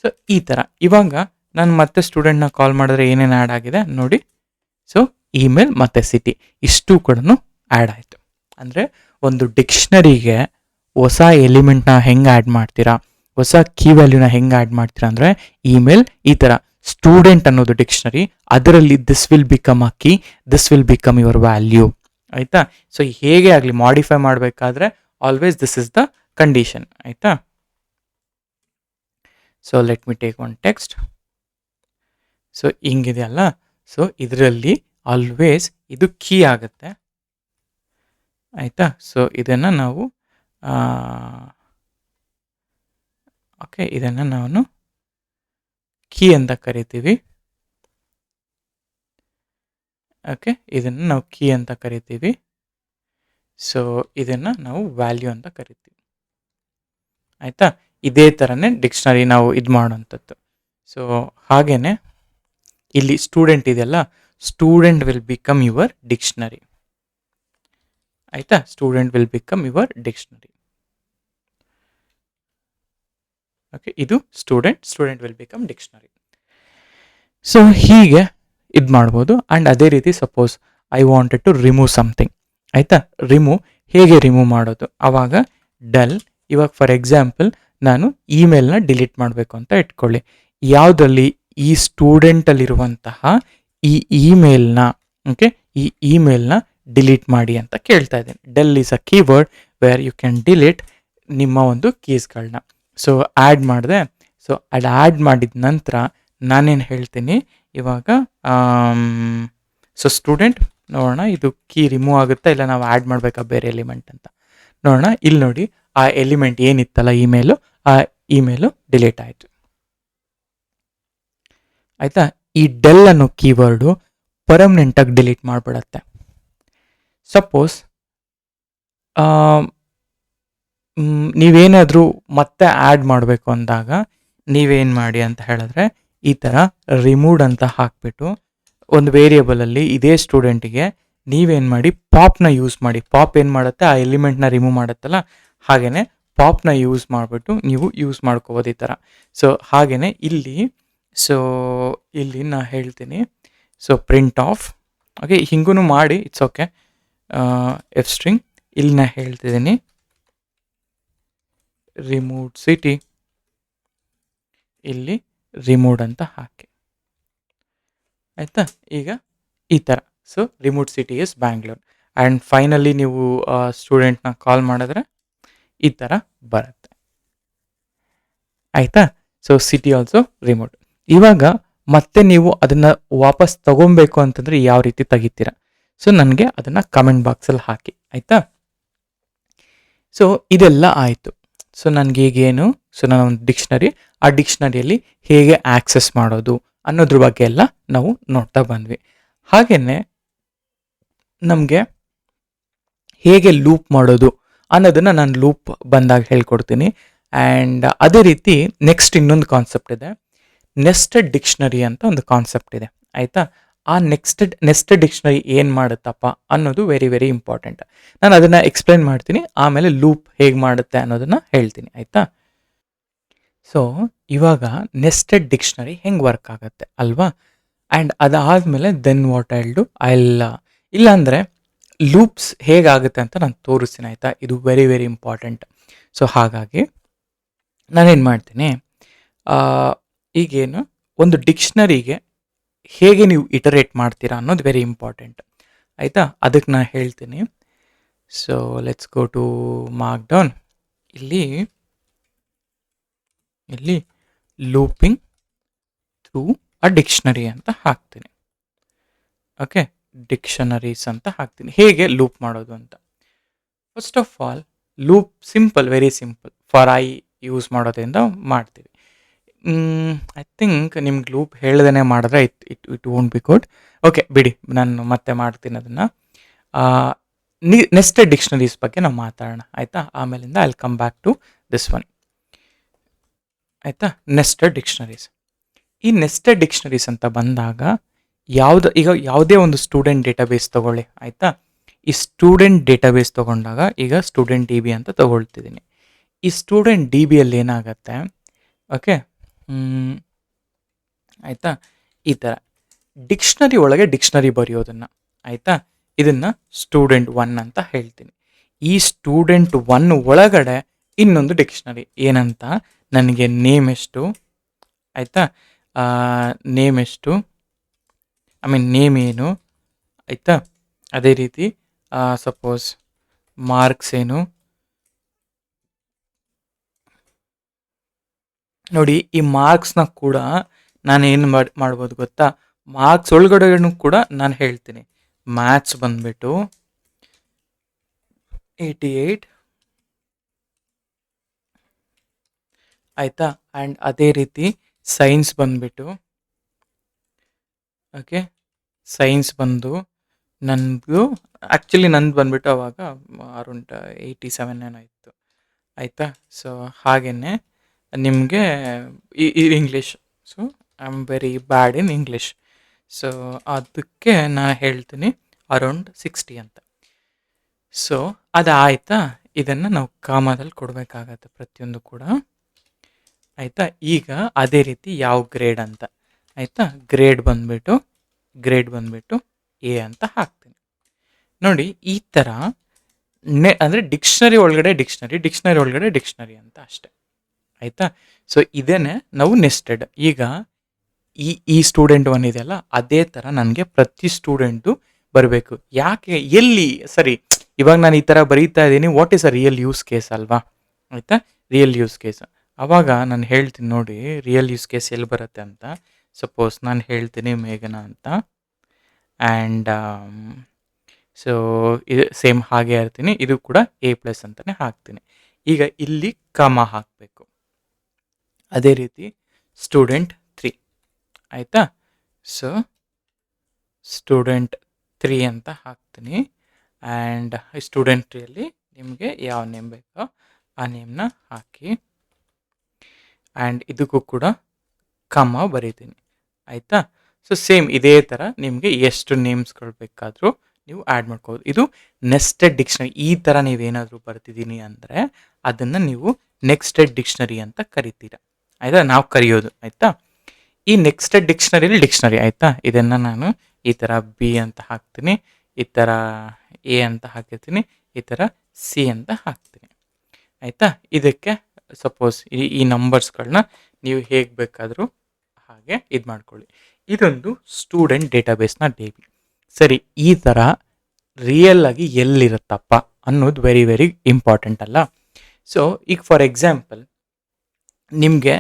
ಸೊ ಈ ಥರ ಇವಾಗ ನಾನು ಮತ್ತೆ ಸ್ಟೂಡೆಂಟ್ನ ಕಾಲ್ ಮಾಡಿದ್ರೆ ಏನೇನು ಆ್ಯಡ್ ಆಗಿದೆ ನೋಡಿ. ಸೊ ಇಮೇಲ್ ಮತ್ತು ಸಿಟಿ ಇಷ್ಟು ಕೂಡ ಆ್ಯಡ್ ಆಯಿತು. ಅಂದರೆ ಒಂದು ಡಿಕ್ಷನರಿಗೆ ಹೊಸ ಎಲಿಮೆಂಟ್ನ ಹೆಂಗೆ ಆ್ಯಡ್ ಮಾಡ್ತೀರಾ, ಹೊಸ ಕೀ ವ್ಯಾಲ್ಯೂನ ಹೆಂಗೆ ಆ್ಯಡ್ ಮಾಡ್ತೀರಾ ಅಂದರೆ ಇಮೇಲ್ ಈ ಥರ ಸ್ಟೂಡೆಂಟ್ ಅನ್ನೋದು ಡಿಕ್ಷನರಿ, ಅದರಲ್ಲಿ this will become a key, this will become your value, ಆಯಿತಾ. ಸೊ ಹೇಗೆ ಆಗಲಿ ಮಾಡಿಫೈ ಮಾಡಬೇಕಾದ್ರೆ always this is the condition, ಆಯಿತಾ. So let me take one text. So ಹಿಂಗಿದೆಯಲ್ಲ, ಸೊ ಇದರಲ್ಲಿ ಆಲ್ವೇಸ್ ಇದು ಕೀ ಆಗುತ್ತೆ, ಆಯಿತಾ. ಸೊ ಇದನ್ನು ನಾವು ಓಕೆ, ಇದನ್ನು ನಾನು ಕೀ ಅಂತ ಕರಿತೀವಿ. ಓಕೆ, ಇದನ್ನು ನಾವು ಕೀ ಅಂತ ಕರಿತೀವಿ. ಸೊ ಇದನ್ನು ನಾವು ವ್ಯಾಲ್ಯೂ ಅಂತ ಕರಿತೀವಿ, ಆಯಿತಾ. ಇದೇ ಥರನೇ ಡಿಕ್ಷನರಿ ನಾವು ಇದು ಮಾಡೋಂಥದ್ದು. ಸೊ ಹಾಗೇ ಇಲ್ಲಿ ಸ್ಟೂಡೆಂಟ್ ಇದೆಯಲ್ಲ, student will become your dictionary, ಆಯಿತಾ. Student will become your dictionary. Okay, ಇದು student will become dictionary. So ಹೀಗೆ ಇದು ಮಾಡ್ಬೋದು. ಆ್ಯಂಡ್ ಅದೇ ರೀತಿ suppose I wanted to remove something, ಆಯಿತಾ. ಹೇಗೆ ರಿಮೂವ್ ಮಾಡೋದು, ಆವಾಗ ಡಲ್. ಇವಾಗ ಫಾರ್ ಎಕ್ಸಾಂಪಲ್ ನಾನು ಇಮೇಲ್ನ ಡಿಲೀಟ್ ಮಾಡಬೇಕು ಅಂತ ಇಟ್ಕೊಳ್ಳಿ. ಯಾವುದರಲ್ಲಿ, ಈ ಸ್ಟೂಡೆಂಟಲ್ಲಿರುವಂತಹ ಈ ಇಮೇಲ್ನ, ಓಕೆ, ಈ ಇಮೇಲ್ನ ಡಿಲೀಟ್ ಮಾಡಿ ಅಂತ ಕೇಳ್ತಾ ಇದ್ದೀನಿ. Del is a keyword where you can delete ನಿಮ್ಮ ಒಂದು ಕೀಸ್ಗಳನ್ನ. ಸೊ ಆ್ಯಡ್ ಮಾಡಿದೆ. ಸೊ ಅದು ಆ್ಯಡ್ ಮಾಡಿದ ನಂತರ ನಾನೇನು ಹೇಳ್ತೀನಿ ಇವಾಗ, ಸೊ ಸ್ಟೂಡೆಂಟ್ ನೋಡೋಣ, ಇದು ಕೀ ರಿಮೂವ್ ಆಗುತ್ತಾ ಇಲ್ಲ ನಾವು ಆ್ಯಡ್ ಮಾಡಬೇಕಾ ಬೇರೆ ಎಲಿಮೆಂಟ್ ಅಂತ ನೋಡೋಣ. ಇಲ್ಲಿ ನೋಡಿ, ಆ ಎಲಿಮೆಂಟ್ ಏನಿತ್ತಲ್ಲ ಇಮೇಲು, ಆ ಇಮೇಲು ಡಿಲೀಟ್ ಆಯಿತು, ಆಯಿತಾ. ಈ ಡೆಲ್ ಅನ್ನೋ ಕೀವರ್ಡು ಪರ್ಮನೆಂಟಾಗಿ ಡಿಲೀಟ್ ಮಾಡಿಬಿಡತ್ತೆ. ಸಪೋಸ್ ನೀವೇನಾದರೂ ಮತ್ತೆ ಆ್ಯಡ್ ಮಾಡಬೇಕು ಅಂದಾಗ ನೀವೇನು ಮಾಡಿ ಅಂತ ಹೇಳಿದ್ರೆ, ಈ ಥರ ರಿಮೂವ್ಡ್ ಅಂತ ಹಾಕ್ಬಿಟ್ಟು ಒಂದು ವೇರಿಯೇಬಲಲ್ಲಿ ಇದೇ ಸ್ಟೂಡೆಂಟಿಗೆ ನೀವೇನು ಮಾಡಿ ಪಾಪ್ನ ಯೂಸ್ ಮಾಡಿ. ಪಾಪ್ ಏನು ಮಾಡುತ್ತೆ, ಆ ಎಲಿಮೆಂಟ್ನ ರಿಮೂವ್ ಮಾಡುತ್ತಲ್ಲ, ಹಾಗೆಯೇ ಪಾಪ್ನ ಯೂಸ್ ಮಾಡಿಬಿಟ್ಟು ನೀವು ಯೂಸ್ ಮಾಡ್ಕೋಬೋದು ಈ ಥರ. ಸೊ ಹಾಗೆಯೇ ಇಲ್ಲಿ, ಸೊ ಇಲ್ಲಿ ನಾ ಹೇಳ್ತೀನಿ, ಸೊ ಪ್ರಿಂಟ್ ಆಫ್, ಓಕೆ, ಹಿಂಗೂ ಮಾಡಿ, ಇಟ್ಸ್ ಓಕೆ. ಎಫ್ ಸ್ಟ್ರಿಂಗ್ ಇಲ್ಲಿ ನಾ ಹೇಳ್ತಿದ್ದೀನಿ ರಿಮೂವ್ಡ್ ಸಿಟಿ, ಇಲ್ಲಿ ರಿಮೂವ್ಡ್ ಅಂತ ಹಾಕಿ, ಆಯಿತಾ. ಈಗ ಈ ಥರ, so removed city is Bangalore. And finally ನೀವು ಸ್ಟೂಡೆಂಟ್ನ ಕಾಲ್ ಮಾಡಿದ್ರೆ ಈ ಥರ ಬರುತ್ತೆ, ಆಯಿತಾ. So city also removed. ಇವಾಗ ಮತ್ತೆ ನೀವು ಅದನ್ನು ವಾಪಸ್ ತಗೊಬೇಕು ಅಂತಂದರೆ ಯಾವ ರೀತಿ ತೆಗಿತೀರಾ, ಸೊ ನನಗೆ ಅದನ್ನು ಕಮೆಂಟ್ ಬಾಕ್ಸಲ್ಲಿ ಹಾಕಿ, ಆಯಿತಾ. ಸೊ ಇದೆಲ್ಲ ಆಯಿತು. ಸೊ ನನಗೆ ಈಗೇನು, ಸೊ ನಾನು ಒಂದು ಡಿಕ್ಷನರಿ, ಆ ಡಿಕ್ಷನರಿಯಲ್ಲಿ ಹೇಗೆ ಆಕ್ಸೆಸ್ ಮಾಡೋದು ಅನ್ನೋದ್ರ ಬಗ್ಗೆ ಎಲ್ಲ ನಾವು ನೋಡ್ತಾ ಬಂದ್ವಿ. ಹಾಗೆಯೇ ನಮಗೆ ಹೇಗೆ ಲೂಪ್ ಮಾಡೋದು ಅನ್ನೋದನ್ನು ನಾನು ಲೂಪ್ ಬಂದಾಗ ಹೇಳ್ಕೊಡ್ತೀನಿ. ಆ್ಯಂಡ್ ಅದೇ ರೀತಿ ನೆಕ್ಸ್ಟ್ ಇನ್ನೊಂದು ಕಾನ್ಸೆಪ್ಟ್ ಇದೆ, ನೆಸ್ಟೆಡ್ ಡಿಕ್ಷನರಿ ಅಂತ ಒಂದು ಕಾನ್ಸೆಪ್ಟ್ ಇದೆ, ಆಯಿತಾ. ಆ ನೆಸ್ಟೆಡ್ ಡಿಕ್ಷನರಿ ಏನು ಮಾಡುತ್ತಪ್ಪ ಅನ್ನೋದು ವೆರಿ ವೆರಿ ಇಂಪಾರ್ಟೆಂಟ್. ನಾನು ಅದನ್ನು ಎಕ್ಸ್ಪ್ಲೈನ್ ಮಾಡ್ತೀನಿ, ಆಮೇಲೆ ಲೂಪ್ ಹೇಗೆ ಮಾಡುತ್ತೆ ಅನ್ನೋದನ್ನು ಹೇಳ್ತೀನಿ, ಆಯಿತಾ. ಸೊ ಇವಾಗ ನೆಸ್ಟೆಡ್ ಡಿಕ್ಷನರಿ ಹೆಂಗೆ ವರ್ಕ್ ಆಗುತ್ತೆ ಅಲ್ವಾ. ಆ್ಯಂಡ್ ಅದಾದಮೇಲೆ ದೆನ್ ವಾಟ್ ಇಲ್ಲಾಂದರೆ ಲೂಪ್ಸ್ ಹೇಗಾಗುತ್ತೆ ಅಂತ ನಾನು ತೋರಿಸ್ತೀನಿ, ಆಯಿತಾ. ಇದು ವೆರಿ ವೆರಿ ಇಂಪಾರ್ಟೆಂಟ್. ಸೊ ಹಾಗಾಗಿ ನಾನೇನು ಮಾಡ್ತೀನಿ, ಈಗೇನು ಒಂದು ಡಿಕ್ಷನರಿಗೆ ಹೇಗೆ ನೀವು ಇಟರೇಟ್ ಮಾಡ್ತೀರಾ ಅನ್ನೋದು ವೆರಿ ಇಂಪಾರ್ಟೆಂಟ್, ಆಯಿತಾ. ಅದಕ್ಕೆ ನಾನು ಹೇಳ್ತೀನಿ, so let's go to markdown. ಇಲ್ಲಿ ಲೂಪಿಂಗ್ ಥ್ರೂ ಅ ಡಿಕ್ಷನರಿ ಅಂತ ಹಾಕ್ತೀನಿ. ಓಕೆ, ಡಿಕ್ಷನರೀಸ್ ಅಂತ ಹಾಕ್ತೀನಿ. ಹೇಗೆ ಲೂಪ್ ಮಾಡೋದು ಅಂತ, first of all loop simple, very simple. For I use ಮಾಡೋದ್ರಿಂದ ಮಾಡ್ತೀವಿ. ಐ ಥಿಂಕ್ ನಿಮ್ಗೆ ಲೂಪ್ ಹೇಳ್ದೇ ಮಾಡಿದ್ರೆ it won't be good. Okay ಬಿಡಿ, ನಾನು ಮತ್ತೆ ಮಾಡ್ತೀನಿ ಅದನ್ನು. ನೆಸ್ಟೆಡ್ ಡಿಕ್ಷನರೀಸ್ ಬಗ್ಗೆ ನಾವು ಮಾತಾಡೋಣ, ಆಯಿತಾ? ಆಮೇಲಿಂದ I will come back to this one, ಆಯಿತಾ? Nested dictionaries. ಈ ನೆಸ್ಟೆಡ್ ಡಿಕ್ಷನರೀಸ್ ಅಂತ ಬಂದಾಗ ಈಗ ಯಾವುದೇ ಒಂದು ಸ್ಟೂಡೆಂಟ್ ಡೇಟಾಬೇಸ್ ತೊಗೊಳ್ಳಿ, ಆಯಿತಾ? ಈ ಸ್ಟೂಡೆಂಟ್ ಡೇಟಾಬೇಸ್ ತೊಗೊಂಡಾಗ ಈಗ ಸ್ಟೂಡೆಂಟ್ ಡಿ ಬಿ ಅಂತ ತೊಗೊಳ್ತಿದ್ದೀನಿ. ಈ ಸ್ಟೂಡೆಂಟ್ ಡಿ ಬಿಯಲ್ಲಿ ಏನಾಗುತ್ತೆ, ಓಕೆ, ಆಯಿತಾ? ಈ ಥರ ಡಿಕ್ಷನರಿ ಒಳಗೆ ಡಿಕ್ಷನರಿ ಬರೆಯೋದನ್ನು, ಆಯಿತಾ? ಇದನ್ನು ಸ್ಟೂಡೆಂಟ್ 1 ಅಂತ ಹೇಳ್ತೀನಿ. ಈ ಸ್ಟೂಡೆಂಟ್ 1 ಒಳಗಡೆ ಇನ್ನೊಂದು ಡಿಕ್ಷನರಿ ಏನಂತ, ನನಗೆ ನೇಮ್ ಎಷ್ಟು, ಆಯಿತಾ? ನೇಮ್ ಎಷ್ಟು, ಐ ಮೀನ್ ನೇಮ್ ಏನು, ಆಯಿತಾ? ಅದೇ ರೀತಿ ಸಪೋಸ್ ಮಾರ್ಕ್ಸ್ ಏನು. ನೋಡಿ, ಈ ಮಾರ್ಕ್ಸ್ನ ಕೂಡ ನಾನು ಏನು ಮಾಡ್ಬೋದು ಗೊತ್ತಾ? ಮಾರ್ಕ್ಸ್ ಒಳಗಡೆನೂ ಕೂಡ ನಾನು ಹೇಳ್ತೀನಿ. ಮ್ಯಾಥ್ಸ್ ಬಂದ್ಬಿಟ್ಟು 88, ಆಯಿತಾ? ಆ್ಯಂಡ್ ಅದೇ ರೀತಿ ಸೈನ್ಸ್ ಬಂದ್ಬಿಟ್ಟು, ಓಕೆ, ಸೈನ್ಸ್ ಬಂದು ನಂದು ಆ್ಯಕ್ಚುಲಿ ನಂದು ಬಂದ್ಬಿಟ್ಟು ಅವಾಗ ಅರೌಂಡ್ 87 ಏನೋ ಇತ್ತು, ಆಯಿತಾ? ಸೊ ಹಾಗೆಯೇ ನಿಮಗೆ ಈ English, so I am very bad in English, so ಅದಕ್ಕೆ ನಾನು ಹೇಳ್ತೀನಿ ಅರೌಂಡ್ 60 ಅಂತ. ಸೊ ಅದಾಯಿತಾ? ಇದನ್ನು ನಾವು ಕಾಮದಲ್ಲಿ ಕೊಡಬೇಕಾಗತ್ತೆ ಪ್ರತಿಯೊಂದು ಕೂಡ, ಆಯಿತಾ? ಈಗ ಅದೇ ರೀತಿ ಯಾವ ಗ್ರೇಡ್ ಅಂತ, ಆಯಿತಾ? ಗ್ರೇಡ್ ಬಂದುಬಿಟ್ಟು ಎ ಅಂತ ಹಾಕ್ತೀನಿ. ನೋಡಿ, ಈ ಥರ ಅಂದರೆ ಡಿಕ್ಷನರಿ ಒಳಗಡೆ ಡಿಕ್ಷನರಿ ಅಂತ ಅಷ್ಟೆ, ಆಯಿತಾ? ಸೊ ಇದೇನೆ ನಾವು ನೆಸ್ಟೆಡ್. ಈಗ ಈ ಸ್ಟೂಡೆಂಟ್ 1 ಇದೆಯಲ್ಲ, ಅದೇ ಥರ ನನಗೆ ಪ್ರತಿ ಸ್ಟೂಡೆಂಟು ಬರಬೇಕು. ಯಾಕೆ, ಎಲ್ಲಿ, ಸರಿ, ಇವಾಗ ನಾನು ಈ ಥರ ಬರೀತಾ ಇದ್ದೀನಿ, what is a real use case ಅಲ್ವಾ, ಆಯಿತಾ? Real use case. ಆವಾಗ ನಾನು ಹೇಳ್ತೀನಿ ನೋಡಿ, ರಿಯಲ್ ಯೂಸ್ ಕೇಸ್ ಎಲ್ಲಿ ಬರುತ್ತೆ ಅಂತ. ಸಪೋಸ್ ನಾನು ಹೇಳ್ತೀನಿ ಮೇಘನ ಅಂತ, ಆ್ಯಂಡ್ ಸೊ ಇದು ಸೇಮ್ ಹಾಗೆ ಇರ್ತೀನಿ, ಇದು ಕೂಡ A+ ಅಂತಲೇ ಹಾಕ್ತೀನಿ. ಈಗ ಇಲ್ಲಿ ಕಮ ಹಾಕಬೇಕು. ಅದೇ ರೀತಿ ಸ್ಟೂಡೆಂಟ್ 3, ಆಯಿತಾ? ಸೊ ಸ್ಟೂಡೆಂಟ್ 3 ಅಂತ ಹಾಕ್ತೀನಿ. ಆ್ಯಂಡ್ ಸ್ಟೂಡೆಂಟ್ 3ಯಲ್ಲಿ ನಿಮಗೆ ಯಾವ ನೇಮ್ ಬೇಕೋ ಆ ನೇಮ್ನ ಹಾಕಿ, ಆ್ಯಂಡ್ ಇದಕ್ಕೂ ಕೂಡ ಕಮ ಬರೀತೀನಿ, ಆಯಿತಾ? ಸೊ ಸೇಮ್ ಇದೇ ಥರ ನಿಮಗೆ ಎಷ್ಟು ನೇಮ್ಸ್ಗಳು ಬೇಕಾದರೂ ನೀವು ಆ್ಯಡ್ ಮಾಡ್ಕೋಬೋದು. ಇದು ನೆಸ್ಟೆಡ್ ಡಿಕ್ಷನರಿ. ಈ ಥರ ನೀವೇನಾದರೂ ಬರ್ತಿದ್ದೀನಿ ಅಂದರೆ ಅದನ್ನು ನೀವು ನೆಕ್ಸ್ಟೆಡ್ ಡಿಕ್ಷನರಿ ಅಂತ ಕರಿತೀರ, ಆಯಿತಾ? ನಾವು ಕರೆಯೋದು, ಆಯಿತಾ? ಈ ನೆಕ್ಸ್ಟೆಡ್ ಡಿಕ್ಷನರಿ, ಆಯಿತಾ? ಇದನ್ನು ನಾನು ಈ ಥರ ಬಿ ಅಂತ ಹಾಕ್ತೀನಿ, ಈ ಥರ ಎ ಅಂತ ಹಾಕಿರ್ತೀನಿ, ಈ ಥರ ಸಿ ಅಂತ ಹಾಕ್ತೀನಿ, ಆಯಿತಾ? ಇದಕ್ಕೆ ಸಪೋಸ್ ಈ ನಂಬರ್ಸ್ಗಳನ್ನ ನೀವು ಹೇಗೆ ಬೇಕಾದರೂ ಹಾಗೆ ಇದು ಮಾಡ್ಕೊಳ್ಳಿ. ಇದೊಂದು ಸ್ಟೂಡೆಂಟ್ ಡೇಟಾಬೇಸ್ನ DB. ಸರಿ, ಈ ಥರ ರಿಯಲ್ ಆಗಿ ಎಲ್ಲಿರುತ್ತಪ್ಪ ಅನ್ನೋದು ವೆರಿ ವೆರಿ ಇಂಪಾರ್ಟೆಂಟ್ ಅಲ್ಲ? ಸೊ ಈಗ ಫಾರ್ ಎಕ್ಸಾಂಪಲ್ ನಿಮಗೆ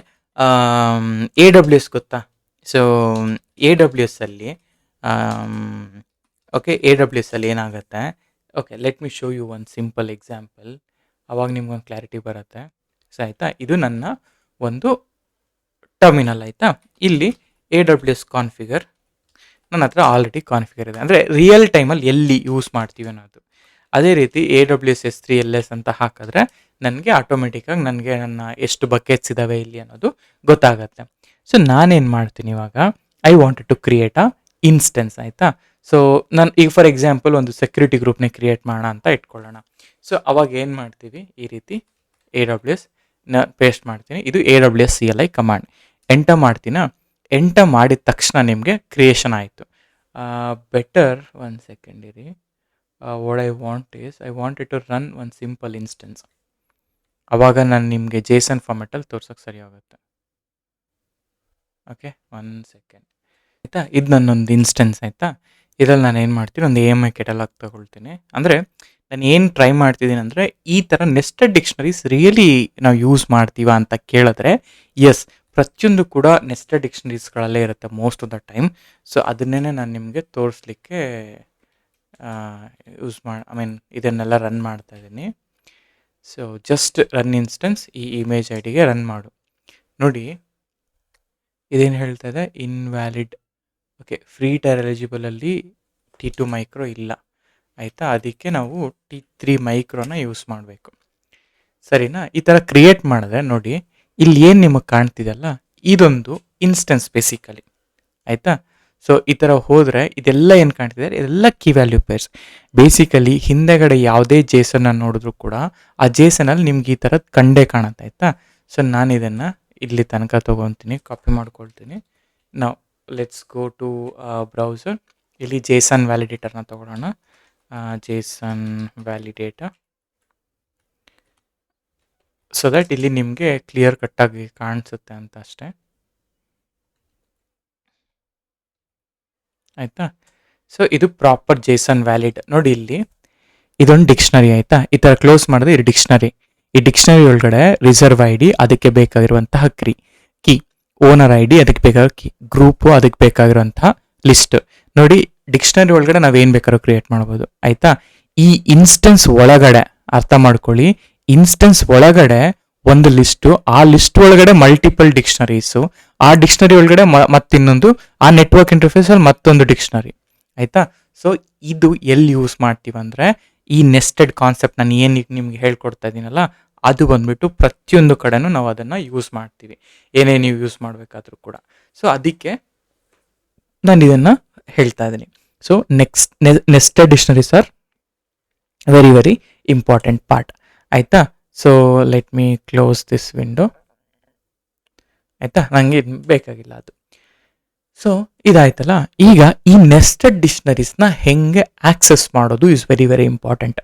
AWS ಗೊತ್ತಾ? ಸೊ AWS ಅಲ್ಲಿ ಓಕೆ, AWS ಅಲ್ಲಿ ಏನಾಗುತ್ತೆ, okay, let me show you one simple example, ಅವಾಗ ನಿಮ್ಗೊಂದು ಕ್ಲಾರಿಟಿ ಬರುತ್ತೆ. ಸೊ ಆಯಿತಾ, ಇದು ನನ್ನ ಒಂದು ಟರ್ಮಿನಲ್, ಆಯಿತಾ? ಇಲ್ಲಿ AWS ಕಾನ್ಫಿಗರ್ ನನ್ನ ಹತ್ರ ಆಲ್ರೆಡಿ ಕಾನ್ಫಿಗರ್ ಇದೆ, ಅಂದರೆ ರಿಯಲ್ ಟೈಮಲ್ಲಿ ಎಲ್ಲಿ ಯೂಸ್ ಮಾಡ್ತೀವಿ ಅನ್ನೋದು. ಅದೇ ರೀತಿ AWS S3 LS ಅಂತ ಹಾಕಿದ್ರೆ ನನಗೆ ಆಟೋಮೆಟಿಕ್ಕಾಗಿ ನನಗೆ ನನ್ನ ಎಷ್ಟು ಬಕೆಟ್ಸ್ ಇದ್ದಾವೆ ಇಲ್ಲಿ ಅನ್ನೋದು ಗೊತ್ತಾಗತ್ತೆ. ಸೊ ನಾನೇನು ಮಾಡ್ತೀನಿ ಇವಾಗ, I wanted to create a instance, ಆಯಿತಾ? ಸೊ ನಾನು ಈಗ ಫಾರ್ ಎಕ್ಸಾಂಪಲ್ ಒಂದು ಸೆಕ್ಯೂರಿಟಿ ಗ್ರೂಪ್ನೇ ಕ್ರಿಯೇಟ್ ಮಾಡೋಣ ಅಂತ ಇಟ್ಕೊಳ್ಳೋಣ. ಸೊ ಅವಾಗ ಏನು ಮಾಡ್ತೀವಿ, ಈ ರೀತಿ AWS ಪೇಸ್ಟ್ ಮಾಡ್ತೀನಿ. ಇದು AWS CLI ಕಮಾಂಡ್ ಎಂಟರ್ ಮಾಡ್ತೀನಾ? ಎಂಟರ್ ಮಾಡಿದ ತಕ್ಷಣ ನಿಮಗೆ ಕ್ರಿಯೇಷನ್ ಆಯಿತು. ಬೆಟರ್ ಒನ್ ಸೆಕೆಂಡ್ ಇರಿ. What I want to run one simple instance. ಆವಾಗ ನಾನು ನಿಮಗೆ JSON ಫಾರ್ಮೆಟಲ್ಲಿ ತೋರ್ಸೋಕ್ಕೆ ಸರಿ ಆಗುತ್ತೆ. ಓಕೆ, ಒನ್ ಸೆಕೆಂಡ್, ಆಯಿತಾ? ಇದು ನನ್ನೊಂದು ಇನ್ಸ್ಟೆನ್ಸ್, ಆಯಿತಾ? ಇದರಲ್ಲಿ ನಾನು ಏನು ಮಾಡ್ತೀನಿ, ಒಂದು AMI ಕೆಟಲಾಗ್ ತೊಗೊಳ್ತೀನಿ. ಅಂದರೆ ನಾನು ಏನು ಟ್ರೈ ಮಾಡ್ತಿದ್ದೀನಿ ಅಂದರೆ, ಈ ಥರ ನೆಸ್ಟೆಡ್ ಡಿಕ್ಷನರೀಸ್ ರಿಯಲಿ ನಾವು ಯೂಸ್ ಮಾಡ್ತೀವ ಅಂತ ಕೇಳಿದ್ರೆ, ಎಸ್, ಪ್ರತಿಯೊಂದು ಕೂಡ ನೆಸ್ಟೆಡ್ ಡಿಕ್ಷನರೀಸ್ಗಳಲ್ಲೇ ಇರುತ್ತೆ most of the time. So ಅದನ್ನೇ ನಾನು ನಿಮಗೆ ತೋರಿಸ್ಲಿಕ್ಕೆ ಇದನ್ನೆಲ್ಲ ರನ್ ಮಾಡ್ತಾ ಇದ್ದೀನಿ. ಸೊ ಜಸ್ಟ್ ರನ್ ಇನ್ಸ್ಟೆನ್ಸ್ ಈ ಇಮೇಜ್ ಐ ಡಿಗೆ ರನ್ ಮಾಡು. ನೋಡಿ ಇದೇನು ಹೇಳ್ತಾ ಇದೆ, ಇನ್ವ್ಯಾಲಿಡ್. ಓಕೆ, ಫ್ರೀ ಟೈರ್ ಎಲಿಜಿಬಲಲ್ಲಿ T2 ಮೈಕ್ರೋ ಇಲ್ಲ, ಆಯಿತಾ. ಅದಕ್ಕೆ ನಾವು T3 ಮೈಕ್ರೋನ ಯೂಸ್ ಮಾಡಬೇಕು, ಸರಿನಾ. ಈ ಥರ ಕ್ರಿಯೇಟ್ ಮಾಡಿದ್ರೆ ನೋಡಿ, ಇಲ್ಲಿ ಏನು ನಿಮಗೆ ಕಾಣ್ತಿದೆಯಲ್ಲ, ಇದೊಂದು ಇನ್ಸ್ಟೆನ್ಸ್ ಬೇಸಿಕಲಿ, ಆಯಿತಾ. ಸೊ ಈ ಥರ ಹೋದರೆ ಇದೆಲ್ಲ ಏನು ಕಾಣ್ತಿದೆ, ಇದೆಲ್ಲ ಕೀ ವ್ಯಾಲ್ಯೂ ಪೇರ್ಸ್. ಬೇಸಿಕಲಿ ಹಿಂದೆಗಡೆ ಯಾವುದೇ ಜೇಸನ್ನ ನೋಡಿದ್ರು ಕೂಡ ಆ ಜೇಸನಲ್ಲಿ ನಿಮ್ಗೆ ಈ ಥರದ್ದು ಕಂಡೇ ಕಾಣುತ್ತೆ, ಆಯಿತಾ. ಸೊ ನಾನು ಇದನ್ನು ಇಲ್ಲಿ ತನಕ ತೊಗೊತೀನಿ, ಕಾಪಿ ಮಾಡ್ಕೊಳ್ತೀನಿ. ನಾವು ಲೆಟ್ಸ್ ಗೋ ಟು ಬ್ರೌಸರ್. ಇಲ್ಲಿ ಜೇಸನ್ ವ್ಯಾಲಿಡೇಟರ್ನ ತೊಗೊಳ್ಳೋಣ, ಜೇಸನ್ ವ್ಯಾಲಿಡೇಟರ್, ಸೊ ದಟ್ ಇಲ್ಲಿ ನಿಮಗೆ ಕ್ಲಿಯರ್ ಕಟ್ಟಾಗಿ ಕಾಣಿಸುತ್ತೆ ಅಂತ ಅಷ್ಟೇ, ಆಯಿತಾ. ಸೊ ಇದು ಪ್ರಾಪರ್ ಜೇಸನ್ ವ್ಯಾಲಿಡ್. ನೋಡಿ ಇಲ್ಲಿ ಇದೊಂದು ಡಿಕ್ಷನರಿ, ಆಯಿತಾ. ಈ ಥರ ಕ್ಲೋಸ್ ಮಾಡಿದ್ರೆ ಇದು ಡಿಕ್ಷನರಿ. ಈ ಡಿಕ್ಷನರಿ ಒಳಗಡೆ ರಿಸರ್ವ್ ಐ ಡಿ, ಅದಕ್ಕೆ ಬೇಕಾಗಿರುವಂತಹ ಕೀ, ಓನರ್ ಐ ಡಿ, ಅದಕ್ಕೆ ಬೇಕಾಗಿರೋ ಕೀ, ಗ್ರೂಪು, ಅದಕ್ಕೆ ಬೇಕಾಗಿರುವಂತಹ ಲಿಸ್ಟ್. ನೋಡಿ ಡಿಕ್ಷನರಿ ಒಳಗಡೆ ನಾವೇನು ಬೇಕಾದ್ರೂ ಕ್ರಿಯೇಟ್ ಮಾಡ್ಬೋದು, ಆಯಿತಾ. ಈ ಇನ್ಸ್ಟೆನ್ಸ್ ಒಳಗಡೆ ಅರ್ಥ ಮಾಡ್ಕೊಳ್ಳಿ, ಇನ್ಸ್ಟೆನ್ಸ್ ಒಳಗಡೆ ಒಂದು ಲಿಸ್ಟು, ಆ ಲಿಸ್ಟ್ ಒಳಗಡೆ ಮಲ್ಟಿಪಲ್ ಡಿಕ್ಷನರೀಸು, ಆ ಡಿಕ್ಷನರಿ ಒಳಗಡೆ ಮತ್ತಿನ್ನೊಂದು, ಆ ನೆಟ್ವರ್ಕ್ ಇಂಟರ್ಫೇಸಲ್ಲಿ ಮತ್ತೊಂದು ಡಿಕ್ಷನರಿ, ಆಯಿತಾ. ಸೊ ಇದು ಎಲ್ಲಿ ಯೂಸ್ ಮಾಡ್ತೀವಂದರೆ, ಈ ನೆಸ್ಟೆಡ್ ಕಾನ್ಸೆಪ್ಟ್ ನಾನು ಏನು ನಿಮ್ಗೆ ಹೇಳ್ಕೊಡ್ತಾ ಇದ್ದೀನಲ್ಲ, ಅದು ಬಂದ್ಬಿಟ್ಟು ಪ್ರತಿಯೊಂದು ಕಡೆನೂ ನಾವು ಅದನ್ನು ಯೂಸ್ ಮಾಡ್ತೀವಿ, ಏನೇ ನೀವು ಯೂಸ್ ಮಾಡಬೇಕಾದ್ರೂ ಕೂಡ. ಸೊ ಅದಕ್ಕೆ ನಾನು ಇದನ್ನು ಹೇಳ್ತಾ ಇದ್ದೀನಿ. So nested dictionaries are very very important part, ಆಯಿತಾ. So let me close this window, ಆಯಿತಾ. ನನಗೆ ಬೇಕಾಗಿಲ್ಲ ಅದು. ಸೊ ಇದಾಯ್ತಲ್ಲ. ಈಗ ಈ ನೆಸ್ಟೆಡ್ ಡಿಕ್ಷನರೀಸ್ನ ಹೆಂಗೆ ಆಕ್ಸೆಸ್ ಮಾಡೋದು ಇಸ್ ವೆರಿ ವೆರಿ ಇಂಪಾರ್ಟೆಂಟ್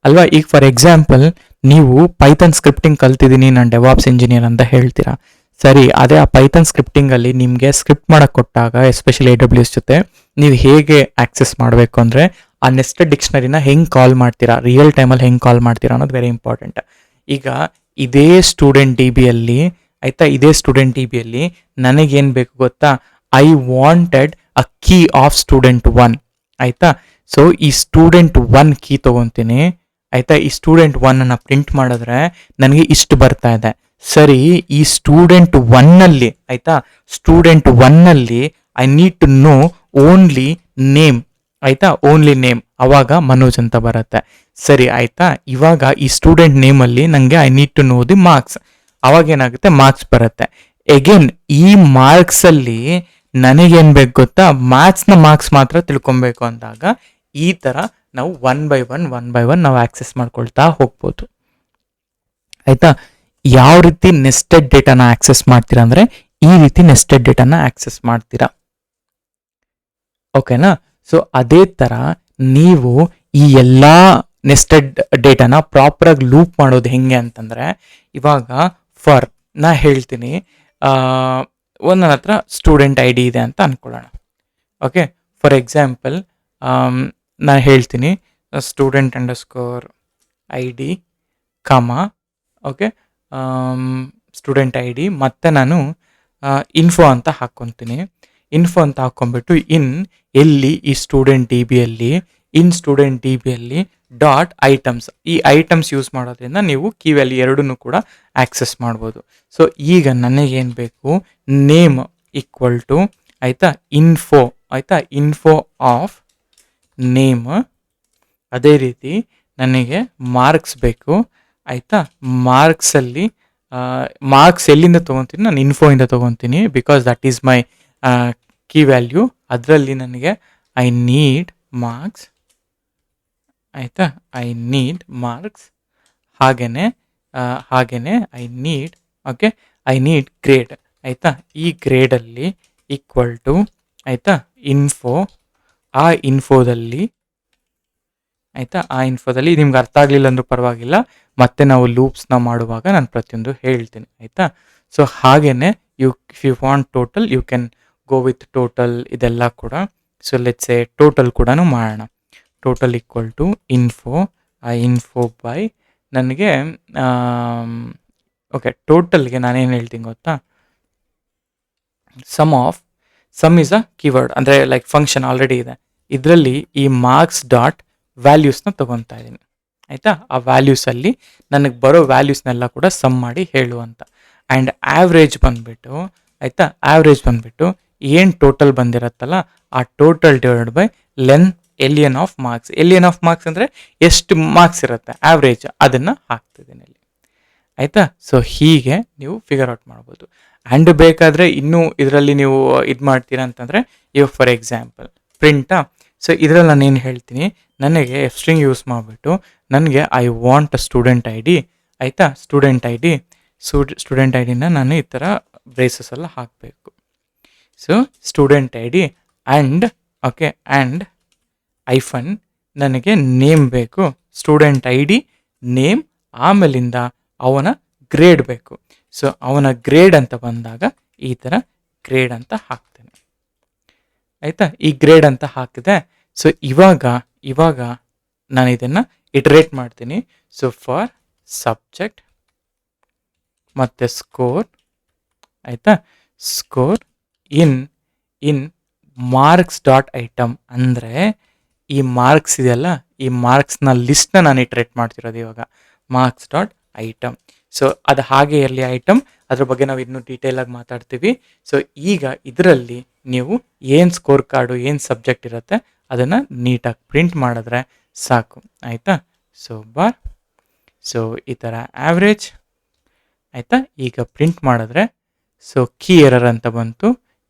ಅಲ್ವಾ. ಈಗ ಫಾರ್ ಎಕ್ಸಾಂಪಲ್ ನೀವು ಪೈಥಾನ್ ಸ್ಕ್ರಿಪ್ಟಿಂಗ್ ಕಲ್ತಿದ್ದೀನಿ, ನಾನು ಡೆವಾಪ್ಸ್ ಇಂಜಿನಿಯರ್ ಅಂತ ಹೇಳ್ತೀರಾ, ಸರಿ. ಅದೇ ಆ ಪೈಥಾನ್ ಸ್ಕ್ರಿಪ್ಟಿಂಗಲ್ಲಿ ನಿಮಗೆ ಸ್ಕ್ರಿಪ್ಟ್ ಮಾಡೋಕ್ಕೆ ಕೊಟ್ಟಾಗ, ಎಸ್ಪೆಷಲಿ AWS ಜೊತೆ, ನೀವು ಹೇಗೆ ಆಕ್ಸೆಸ್ ಮಾಡಬೇಕು ಅಂದರೆ, ಆ ನೆಸ್ಟೆಡ್ ಡಿಕ್ಷನರಿನ ಹೆಂಗೆ ಕಾಲ್ ಮಾಡ್ತೀರಾ, ರಿಯಲ್ ಟೈಮಲ್ಲಿ ಹೆಂಗೆ ಕಾಲ್ ಮಾಡ್ತೀರಾ ಅನ್ನೋದು ವೆರಿ ಇಂಪಾರ್ಟೆಂಟ್. ಈಗ ಇದೇ ಸ್ಟೂಡೆಂಟ್ DBಯಲ್ಲಿ, ಆಯಿತಾ, ಇದೇ ಸ್ಟೂಡೆಂಟ್ DBಯಲ್ಲಿ ನನಗೇನು ಬೇಕು ಗೊತ್ತಾ, I wanted a key of student 1, ಆಯಿತಾ. ಸೊ ಈ ಸ್ಟೂಡೆಂಟ್ 1 ಕೀ ತೊಗೊತೀನಿ, ಆಯಿತಾ. ಈ ಸ್ಟೂಡೆಂಟ್ 1 ಪ್ರಿಂಟ್ ಮಾಡಿದ್ರೆ ನನಗೆ ಇಷ್ಟು ಬರ್ತಾ ಇದೆ, ಸರಿ. ಈ ಸ್ಟೂಡೆಂಟ್ 1ನಲ್ಲಿ, ಆಯಿತಾ, ಸ್ಟೂಡೆಂಟ್ 1ನಲ್ಲಿ I need to know only name, ಆಯಿತಾ, ಓನ್ಲಿ ನೇಮ್, ಅವಾಗ ಮನೋಜ್ ಅಂತ ಬರುತ್ತೆ, ಸರಿ, ಆಯಿತಾ. ಇವಾಗ ಈ ಸ್ಟೂಡೆಂಟ್ ನೇಮಲ್ಲಿ ನನಗೆ I need to know the marks, ಅವಾಗ ಏನಾಗುತ್ತೆ, ಮಾರ್ಕ್ಸ್ ಬರುತ್ತೆ. ಎಗೇನ್ ಈ ಮಾರ್ಕ್ಸಲ್ಲಿ ನನಗೇನು ಬೇಕು ಗೊತ್ತಾ, ಮ್ಯಾಥ್ಸ್ನ ಮಾರ್ಕ್ಸ್ ಮಾತ್ರ ತಿಳ್ಕೊಬೇಕು ಅಂದಾಗ ಈ ಥರ ನಾವು ಒನ್ ಬೈ ಒನ್ ನಾವು ಆಕ್ಸೆಸ್ ಮಾಡ್ಕೊಳ್ತಾ ಹೋಗ್ಬೋದು, ಆಯಿತಾ. ಯಾವ ರೀತಿ ನೆಸ್ಟೆಡ್ ಡೇಟಾನ ಆಕ್ಸೆಸ್ ಮಾಡ್ತೀರಾ ಅಂದರೆ, ಈ ರೀತಿ ನೆಸ್ಟೆಡ್ ಡೇಟಾನ ಆಕ್ಸೆಸ್ ಮಾಡ್ತೀರಾ, ಓಕೆನಾ. ಸೊ ಅದೇ ಥರ ನೀವು ಈ ಎಲ್ಲ ನೆಸ್ಟೆಡ್ ಡೇಟಾನ ಪ್ರಾಪರಾಗಿ ಲೂಪ್ ಮಾಡೋದು ಹೆಂಗೆ ಅಂತಂದರೆ, ಇವಾಗ ಫಾರ್ ನಾ ಹೇಳ್ತೀನಿ, ನನ್ನ ಹತ್ರ ಸ್ಟೂಡೆಂಟ್ ಐ ಡಿ ಇದೆ ಅಂತ ಅಂದ್ಕೊಳ್ಳೋಣ, ಓಕೆ. ಫಾರ್ ಎಕ್ಸಾಂಪಲ್ ನಾನು ಹೇಳ್ತೀನಿ ಸ್ಟೂಡೆಂಟ್ ಅಂಡರ್ಸ್ಕೋರ್ ಐ ಡಿ ಕಾಮ, ಓಕೆ, ಸ್ಟೂಡೆಂಟ್ ಐ ಡಿ, ಮತ್ತು ನಾನು ಇನ್ಫೋ ಅಂತ ಹಾಕ್ಕೊತೀನಿ. ಇನ್ಫೋ ಅಂತ ಹಾಕ್ಕೊಂಬಿಟ್ಟು ಎಲ್ಲಿ ಈ ಸ್ಟೂಡೆಂಟ್ DBಯಲ್ಲಿ, ಸ್ಟೂಡೆಂಟ್ DBಯಲ್ಲಿ ಡಾಟ್ ಐಟಮ್ಸ್, ಈ ಐಟಮ್ಸ್ ಯೂಸ್ ಮಾಡೋದ್ರಿಂದ ನೀವು ಕೀ ವ್ಯಾಲ್ಯೂ ಎರಡನ್ನೂ ಕೂಡ ಆಕ್ಸೆಸ್ ಮಾಡ್ಬೋದು. ಸೊ ಈಗ ನನಗೇನು ಬೇಕು, ನೇಮ್ ಈಕ್ವಲ್ ಟು, ಆಯಿತಾ, ಇನ್ಫೋ, ಆಯಿತಾ, ಇನ್ಫೋ ಆಫ್ ನೇಮ್. ಅದೇ ರೀತಿ ನನಗೆ ಮಾರ್ಕ್ಸ್ ಬೇಕು, ಆಯಿತಾ. ಮಾರ್ಕ್ಸಲ್ಲಿ ಮಾರ್ಕ್ಸ್ ಎಲ್ಲಿಂದ ತೊಗೊತೀನಿ, ನಾನು ಇನ್ಫೋಯಿಂದ ತೊಗೊತೀನಿ, because that is my key value. ಅದರಲ್ಲಿ ನನಗೆ ಐ ನೀಡ್ ಮಾರ್ಕ್ಸ್, ಆಯಿತಾ, ಐ ನೀಡ್ ಮಾರ್ಕ್ಸ್, ಹಾಗೆಯೇ I need, okay, I need grade, ಆಯಿತಾ. ಈ ಗ್ರೇಡಲ್ಲಿ ಈಕ್ವಲ್ ಟು, ಆಯಿತಾ, ಇನ್ಫೋ, ಆ ಇನ್ಫೋದಲ್ಲಿ, ಆಯಿತಾ, ಆ ಇನ್ಫೋದಲ್ಲಿ ನಿಮ್ಗೆ ಅರ್ಥ ಆಗಲಿಲ್ಲ ಅಂದ್ರೂ ಪರವಾಗಿಲ್ಲ, ಮತ್ತೆ ನಾವು ಲೂಪ್ಸ್ನ ಮಾಡುವಾಗ ನಾನು ಪ್ರತಿಯೊಂದು ಹೇಳ್ತೀನಿ, ಆಯಿತಾ. ಸೊ ಹಾಗೆಯೇ if you want total, you can go with total, ಇದೆಲ್ಲ ಕೂಡ. ಸೊ ಲೆಟ್ಸ್ ಸೇ ಟೋಟಲ್ ಕೂಡ ಮಾಡೋಣ. ಟೋಟಲ್ ಈಕ್ವಲ್ ಟು ಇನ್ಫೋ ಆ ಇನ್ಫೋ ಬೈ ನನಗೆ ಓಕೆ ಟೋಟಲ್ಗೆ ನಾನೇನು ಹೇಳ್ತೀನಿ ಗೊತ್ತಾ, ಸಮ್ ಇಸ್ ಅ ಕೀವರ್ಡ್, ಅಂದರೆ ಲೈಕ್ ಫಂಕ್ಷನ್ ಆಲ್ರೆಡಿ ಇದೆ, ಇದರಲ್ಲಿ ಈ ಮಾರ್ಕ್ಸ್ ಡಾಟ್ ವ್ಯಾಲ್ಯೂಸ್ನ ತೊಗೊತಾ ಇದ್ದೀನಿ ಆಯಿತಾ. ಆ ವ್ಯಾಲ್ಯೂಸಲ್ಲಿ ನನಗೆ ಬರೋ ವ್ಯಾಲ್ಯೂಸ್ನೆಲ್ಲ ಕೂಡ ಸಮ್ ಮಾಡಿ ಹೇಳು ಅಂತ. ಆ್ಯಂಡ್ ಆ್ಯಾವ್ರೇಜ್ ಬಂದುಬಿಟ್ಟು ಆಯಿತಾ, ಆ್ಯಾವ್ರೇಜ್ ಬಂದುಬಿಟ್ಟು ಏನು ಟೋಟಲ್ ಬಂದಿರತ್ತಲ್ಲ ಆ total divide by alien of marks. Alien of marks ಅಂದರೆ ಎಷ್ಟು ಮಾರ್ಕ್ಸ್ ಇರುತ್ತೆ ಆ್ಯಾವ್ರೇಜ್, ಅದನ್ನು ಹಾಕ್ತಿದ್ದೀನಿ ಇಲ್ಲಿ ಆಯಿತಾ. ಸೊ ಹೀಗೆ ನೀವು ಫಿಗರ್ ಔಟ್ ಮಾಡ್ಬೋದು. ಆ್ಯಂಡ್ ಬೇಕಾದರೆ ಇನ್ನೂ ಇದರಲ್ಲಿ ನೀವು ಇದು ಮಾಡ್ತೀರಾ ಅಂತಂದರೆ ಇವಾಗ ಫಾರ್ ಎಕ್ಸಾಂಪಲ್ ಪ್ರಿಂಟಾ. ಸೊ ಇದರಲ್ಲಿ ನಾನು ಏನು ಹೇಳ್ತೀನಿ, ನನಗೆ ಎಫ್ ಸ್ಟ್ರಿಂಗ್ ಯೂಸ್ ಮಾಡಿಬಿಟ್ಟು ನನಗೆ I want a student I D ಆಯಿತಾ. ಸ್ಟೂಡೆಂಟ್ ಐ ಡಿನ ನಾನು ಈ ಥರ ಬ್ರೇಸಸ್ ಎಲ್ಲ ಹಾಕಬೇಕು. So student I D and okay and ಐಫನ್ ನನಗೆ ನೇಮ್ ಬೇಕು, ಸ್ಟೂಡೆಂಟ್ ಐ ಡಿ ನೇಮ್, ಆಮೇಲಿಂದ ಅವನ ಗ್ರೇಡ್ ಬೇಕು. ಸೊ ಅವನ ಗ್ರೇಡ್ ಅಂತ ಬಂದಾಗ ಈ ಥರ ಗ್ರೇಡ್ ಅಂತ ಹಾಕ್ತೇನೆ ಆಯಿತಾ. ಈ ಗ್ರೇಡ್ ಅಂತ ಹಾಕಿದೆ. ಸೊ ಇವಾಗ ನಾನು ಇದನ್ನು ಇಟ್ರೇಟ್ ಮಾಡ್ತೀನಿ. ಸೊ ಫಾರ್ ಸಬ್ಜೆಕ್ಟ್ ಮತ್ತು ಸ್ಕೋರ್ ಆಯಿತಾ, ಸ್ಕೋರ್ ಇನ್ ಮಾರ್ಕ್ಸ್ ಡಾಟ್ ಐಟಮ್, ಅಂದರೆ ಈ ಮಾರ್ಕ್ಸ್ ಇದೆಯಲ್ಲ, ಈ ಮಾರ್ಕ್ಸ್ನ ಲಿಸ್ಟ್ನ ನಾನು ಇಟ್ರೇಟ್ ಮಾಡ್ತಿರೋದು ಇವಾಗ ಮಾರ್ಕ್ಸ್ ಡಾಟ್ ಐಟಮ್. ಸೊ ಅದು ಹಾಗೆ ಇರಲಿ ಐಟಮ್, ಅದ್ರ ಬಗ್ಗೆ ನಾವು ಇನ್ನೂ ಡೀಟೇಲಾಗಿ ಮಾತಾಡ್ತೀವಿ. ಸೊ ಈಗ ಇದರಲ್ಲಿ ನೀವು ಏನು ಸ್ಕೋರ್ ಕಾರ್ಡು ಏನು ಸಬ್ಜೆಕ್ಟ್ ಇರುತ್ತೆ ಅದನ್ನು ನೀಟಾಗಿ ಪ್ರಿಂಟ್ ಮಾಡಿದ್ರೆ ಸಾಕು ಆಯಿತಾ. ಸೊ ಈ ಥರ ಆ್ಯಾವ್ರೇಜ್ ಆಯಿತಾ. ಈಗ ಪ್ರಿಂಟ್ ಮಾಡಿದ್ರೆ ಸೊ ಕೀ ಎರರ್ ಅಂತ ಬಂತು.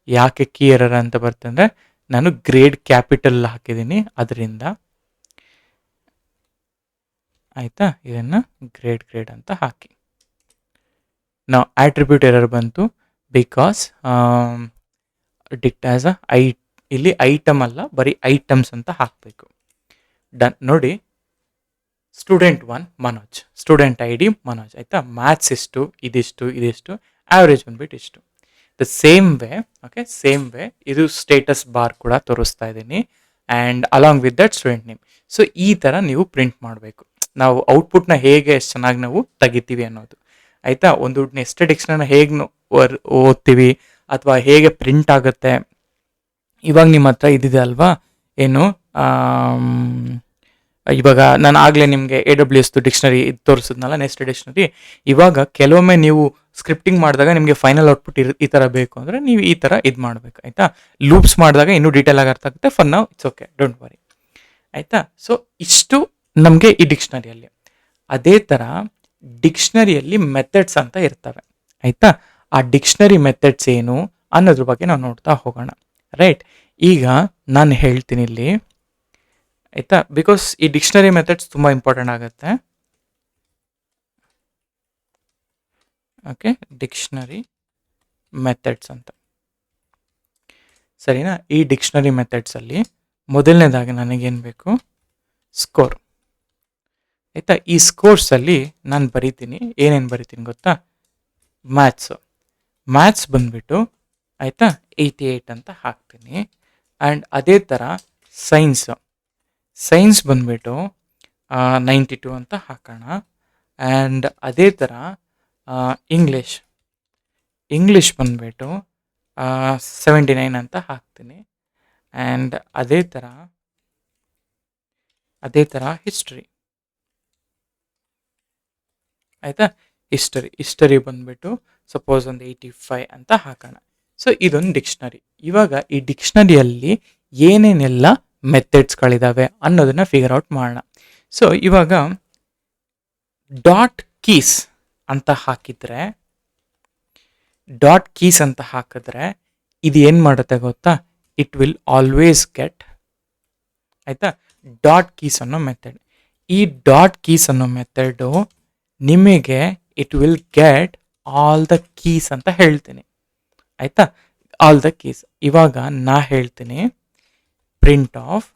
ಯಾಕೆ ಕೀ ಎರರ್ ಅಂತ ಬರ್ತಂದರೆ ನಾನು ಗ್ರೇಡ್ ಕ್ಯಾಪಿಟಲ್ ಹಾಕಿದ್ದೀನಿ ಅದರಿಂದ ಆಯಿತಾ. ಇದನ್ನು ಗ್ರೇಡ್ ಅಂತ ಹಾಕಿ ನಾವು ಆಟ್ರಿಬ್ಯೂಟ್ ಎರರ್ ಬಂತು ಬಿಕಾಸ್ ಡಿಕ್ಟ್ ಆ್ಯಸ್ ಇಲ್ಲಿ ಐಟಮ್ ಅಲ್ಲ, ಬರೀ ಐಟಮ್ಸ್ ಅಂತ ಹಾಕಬೇಕು. ಡನ್. ನೋಡಿ, student 1 Manoj, student I D Manoj ಆಯಿತಾ. ಮ್ಯಾಥ್ಸ್ ಇಷ್ಟು, ಇದಿಷ್ಟು, ಆ್ಯಾವ್ರೇಜ್ ಬಂದ್ಬಿಟ್ಟು ಇಷ್ಟು. ದ ಸೇಮ್ ವೇ ಇದು ಸ್ಟೇಟಸ್ ಬಾರ್ ಕೂಡ ತೋರಿಸ್ತಾ ಇದ್ದೀನಿ and along with that student name. So ಈ ಥರ ನೀವು ಪ್ರಿಂಟ್ ಮಾಡಬೇಕು. ನಾವು ಔಟ್ಪುಟ್ನ ಹೇಗೆ ಎಷ್ಟು ಚೆನ್ನಾಗಿ ನಾವು ತೆಗಿತೀವಿ ಅನ್ನೋದು ಆಯಿತಾ. ಒಂದು ನೆಸ್ಟೆಡ್ ಡಿಕ್ಷನರಿನ ಹೇಗೆ ಓದ್ತೀವಿ ಅಥವಾ ಹೇಗೆ ಪ್ರಿಂಟ್ ಆಗುತ್ತೆ. ಇವಾಗ ನಿಮ್ಮ ಹತ್ರ ಇದಿದೆ ಅಲ್ವಾ, ಏನು ಇವಾಗ ನಾನು ಆಗಲೇ ನಿಮಗೆ AWS ಡಿಕ್ಷನರಿ ಇದು ತೋರಿಸಿದ್ನಲ್ಲ, ನೆಸ್ಟೆಡ್ ಡಿಕ್ಷನರಿ. ಇವಾಗ ಕೆಲವೊಮ್ಮೆ ನೀವು ಸ್ಕ್ರಿಪ್ಟಿಂಗ್ ಮಾಡಿದಾಗ ನಿಮಗೆ ಫೈನಲ್ ಔಟ್ಪುಟ್ ಈ ಥರ ಬೇಕು ಅಂದರೆ ನೀವು ಈ ಥರ ಇದು ಮಾಡಬೇಕು ಆಯಿತಾ. ಲೂಪ್ಸ್ ಮಾಡಿದಾಗ ಇನ್ನೂ ಡೀಟೇಲ್ ಆಗಿ ಅರ್ಥ ಆಗುತ್ತೆ. For now it's okay, don't worry ಆಯಿತಾ. ಸೊ ಇಷ್ಟು ನಮಗೆ ಈ ಡಿಕ್ಷನರಿಯಲ್ಲಿ. ಅದೇ ಥರ ಡಿಕ್ಷನರಿಯಲ್ಲಿ ಮೆಥಡ್ಸ್ ಅಂತ ಇರ್ತವೆ ಆಯಿತಾ. ಆ ಡಿಕ್ಷನರಿ ಮೆಥಡ್ಸ್ ಏನು ಅನ್ನೋದ್ರ ಬಗ್ಗೆ ನಾವು ನೋಡ್ತಾ ಹೋಗೋಣ ರೈಟ್. ಈಗ ನಾನು ಹೇಳ್ತೀನಿ ಇಲ್ಲಿ ಆಯಿತಾ, ಬಿಕಾಸ್ ಈ ಡಿಕ್ಷನರಿ ಮೆಥಡ್ಸ್ ತುಂಬ ಇಂಪಾರ್ಟೆಂಟ್ ಆಗುತ್ತೆ. ಓಕೆ, ಡಿಕ್ಷನರಿ ಮೆಥಡ್ಸ್ ಅಂತ ಸರಿನಾ. ಈ ಡಿಕ್ಷನರಿ ಮೆಥಡ್ಸಲ್ಲಿ ಮೊದಲನೇದಾಗಿ ನನಗೇನು ಬೇಕು, ಸ್ಕೋರ್ ಆಯಿತಾ. ಈ ಸ್ಕೋರ್ಸಲ್ಲಿ ನಾನು ಬರಿತೀನಿ, ಏನೇನು ಬರಿತೀನಿ ಗೊತ್ತಾ, ಮ್ಯಾಥ್ಸ್ ಬಂದುಬಿಟ್ಟು ಆಯಿತಾ 88 ಅಂತ ಹಾಕ್ತೀನಿ. ಆ್ಯಂಡ್ ಅದೇ ಥರ ಸೈನ್ಸ್ ಬಂದುಬಿಟ್ಟು 92 ಅಂತ ಹಾಕೋಣ. ಆ್ಯಂಡ್ ಅದೇ ಥರ ಇಂಗ್ಲೀಷ್ ಬಂದುಬಿಟ್ಟು 79 ಅಂತ ಹಾಕ್ತೀನಿ. ಆ್ಯಂಡ್ ಅದೇ ಥರ ಹಿಸ್ಟ್ರಿ ಆಯಿತಾ. ಹಿಸ್ಟರಿ ಬಂದುಬಿಟ್ಟು ಸಪೋಸ್ ಒಂದು 85 ಅಂತ ಹಾಕೋಣ. ಸೊ ಇದೊಂದು ಡಿಕ್ಷನರಿ. ಇವಾಗ ಈ ಡಿಕ್ಷನರಿಯಲ್ಲಿ ಏನೇನೆಲ್ಲ ಮೆಥಡ್ಸ್ಗಳಿದ್ದಾವೆ ಅನ್ನೋದನ್ನು ಫಿಗರ್ ಔಟ್ ಮಾಡೋಣ. ಸೊ ಇವಾಗ ಡಾಟ್ ಕೀಸ್ ಅಂತ ಹಾಕಿದ್ರೆ ಇದು ಏನು ಮಾಡುತ್ತೆ ಗೊತ್ತಾ, ಇಟ್ ವಿಲ್ ಆಲ್ವೇಸ್ ಗೆಟ್ ಆಯಿತಾ ಡಾಟ್ ಕೀಸ್ ಅನ್ನೋ ಮೆಥಡ್. ಈ ಡಾಟ್ ಕೀಸ್ ಅನ್ನೋ ಮೆಥಡು ನಿಮಗೆ it will get all the keys ಅಂತ ಹೇಳ್ತೀನಿ ಆಯಿತಾ. All the keys. ಇವಾಗ ನಾ ಹೇಳ್ತೀನಿ ಪ್ರಿಂಟ್ ಆಫ್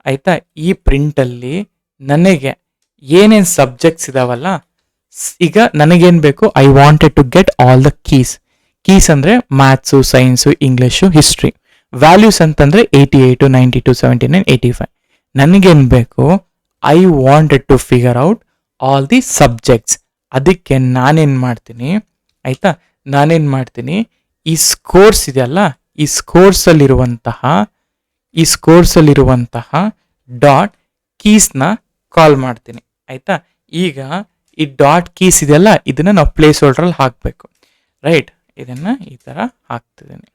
ಆಯಿತಾ. ಈ ಪ್ರಿಂಟಲ್ಲಿ ನನಗೆ ಏನೇನು ಸಬ್ಜೆಕ್ಟ್ಸ್ ಇದಾವಲ್ಲ, ಈಗ ನನಗೇನು ಬೇಕು, I wanted to get all the keys ಅಂದರೆ maths, science, English, history. Values ಅಂತಂದರೆ 88, 92, 79, 85. ನನಗೇನು ಬೇಕು, I wanted to figure out all the subjects. ಅದಕ್ಕೆ ನಾನೇನು ಮಾಡ್ತೀನಿ, ಆಯಿತಾ, ನಾನೇನು ಮಾಡ್ತೀನಿ, ಈ ಸ್ಕೋರ್ಸ್ ಇದೆಯಲ್ಲ, ಈ ಸ್ಕೋರ್ಸಲ್ಲಿರುವಂತಹ ಡಾಟ್ ಕೀಸ್ನ ಕಾಲ್ ಮಾಡ್ತೀನಿ. ಆಯಿತಾ, ಈಗ ಈ ಡಾಟ್ ಕೀಸ್ ಇದೆಯಲ್ಲ, ಇದನ್ನು ನಾವು ಪ್ಲೇಸ್ ಹೋಲ್ಡ್ರಲ್ಲಿ ಹಾಕಬೇಕು. ರೈಟ್, ಇದನ್ನು ಈ ಥರ ಹಾಕ್ತಿದ್ದೀನಿ.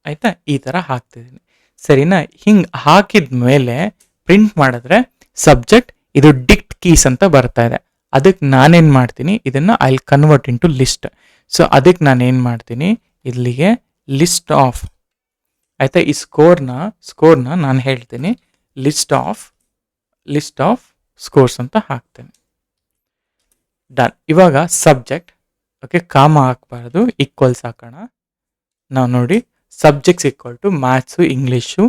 ಆಯಿತಾ, ಈ ಥರ ಹಾಕ್ತಿದ್ದೀನಿ. ಸರಿನಾ? ಹಿಂಗೆ ಹಾಕಿದ ಮೇಲೆ ಪ್ರಿಂಟ್ ಮಾಡಿದ್ರೆ ಸಬ್ಜೆಕ್ಟ್ ಇದು ಡಿಕ್ಟ್ ಕೀಸ್ ಅಂತ ಬರ್ತಾ ಇದೆ. ಅದಕ್ಕೆ ನಾನೇನು ಮಾಡ್ತೀನಿ, ಇದನ್ನು I convert into list. So ಅದಕ್ಕೆ ನಾನೇನು ಮಾಡ್ತೀನಿ, ಇಲ್ಲಿಗೆ ಲಿಸ್ಟ್ ಆಫ್, ಆಯಿತಾ, ಈ ಸ್ಕೋರ್ನ ನಾನು ಹೇಳ್ತೀನಿ ಲಿಸ್ಟ್ ಆಫ್ ಸ್ಕೋರ್ಸ್ ಅಂತ ಹಾಕ್ತೇನೆ. ಡನ್. ಇವಾಗ ಸಬ್ಜೆಕ್ಟ್, ಓಕೆ, ಕಾಮ ಹಾಕಬಾರ್ದು, ಈಕ್ವಲ್ಸ್ ಹಾಕೋಣ. ನಾವು ನೋಡಿ, subjects equal to maths, English,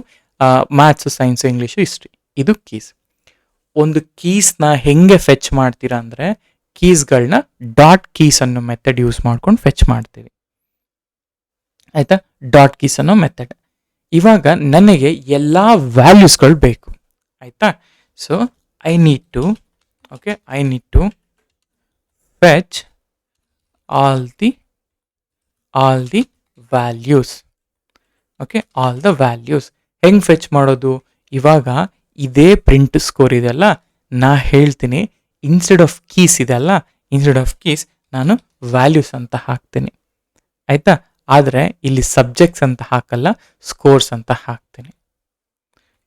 maths, science, English, history. ಇದು ಕೀಸ್. ಒಂದು ಕೀಸ್ನ ಹೆಂಗೆ ಫೆಚ್ ಮಾಡ್ತೀರಾ ಅಂದರೆ, ಕೀಸ್ಗಳನ್ನ ಡಾಟ್ ಕೀಸ್ ಅನ್ನೋ ಮೆಥಡ್ ಯೂಸ್ ಮಾಡ್ಕೊಂಡು ಫೆಚ್ ಮಾಡ್ತೀವಿ. ಆಯಿತಾ, ಡಾಟ್ ಕೀಸ್ ಅನ್ನೋ ಮೆಥಡ್. ಇವಾಗ ನನಗೆ ಎಲ್ಲ ವ್ಯಾಲ್ಯೂಸ್ಗಳು ಬೇಕು. ಆಯಿತಾ, so I need to fetch all the values. Okay, all the values. ಹೆಂಗೆ ಫೆಚ್ ಮಾಡೋದು? ಇವಾಗ ಇದೇ ಪ್ರಿಂಟ್ ಸ್ಕೋರ್ ಇದೆಯಲ್ಲ, ನಾ ಹೇಳ್ತೀನಿ ಇನ್ಸ್ಟೆಡ್ ಆಫ್ ಕೀಸ್ ಇದೆಯಲ್ಲ, ಇನ್ಸ್ಟೆಡ್ ಆಫ್ ಕೀಸ್ ನಾನು ವ್ಯಾಲ್ಯೂಸ್ ಅಂತ ಹಾಕ್ತೀನಿ. ಆಯಿತಾ, ಆದರೆ ಇಲ್ಲಿ ಸಬ್ಜೆಕ್ಟ್ಸ್ ಅಂತ ಹಾಕಲ್ಲ, ಸ್ಕೋರ್ಸ್ ಅಂತ ಹಾಕ್ತೀನಿ.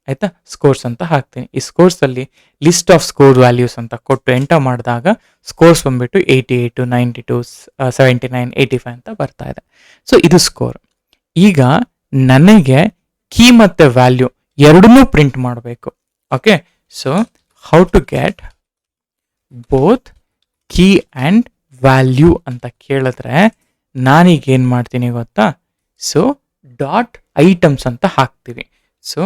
ಆಯಿತಾ, ಸ್ಕೋರ್ಸ್ ಅಂತ ಹಾಕ್ತೀನಿ. ಈ ಸ್ಕೋರ್ಸಲ್ಲಿ ಲಿಸ್ಟ್ ಆಫ್ ಸ್ಕೋರ್ ವ್ಯಾಲ್ಯೂಸ್ ಅಂತ ಕೊಟ್ಟು ಎಂಟರ್ ಮಾಡಿದಾಗ ಸ್ಕೋರ್ಸ್ ಬಂದುಬಿಟ್ಟು 88, 92, 79, 85 ಅಂತ ಬರ್ತಾ ಇದೆ. ಸೊ ಇದು ಸ್ಕೋರ್. ಈಗ ನನಗೆ ಕೀ ಮತ್ತು ವ್ಯಾಲ್ಯೂ ಎರಡನ್ನೂ ಪ್ರಿಂಟ್ ಮಾಡಬೇಕು. Okay, so how to get both key and value ಅಂತ ಕೇಳಿದ್ರೆ ನಾನೀಗ ಏನು ಮಾಡ್ತೀನಿ ಗೊತ್ತಾ? ಸೊ ಡಾಟ್ ಐಟಮ್ಸ್ ಅಂತ ಹಾಕ್ತೀವಿ. So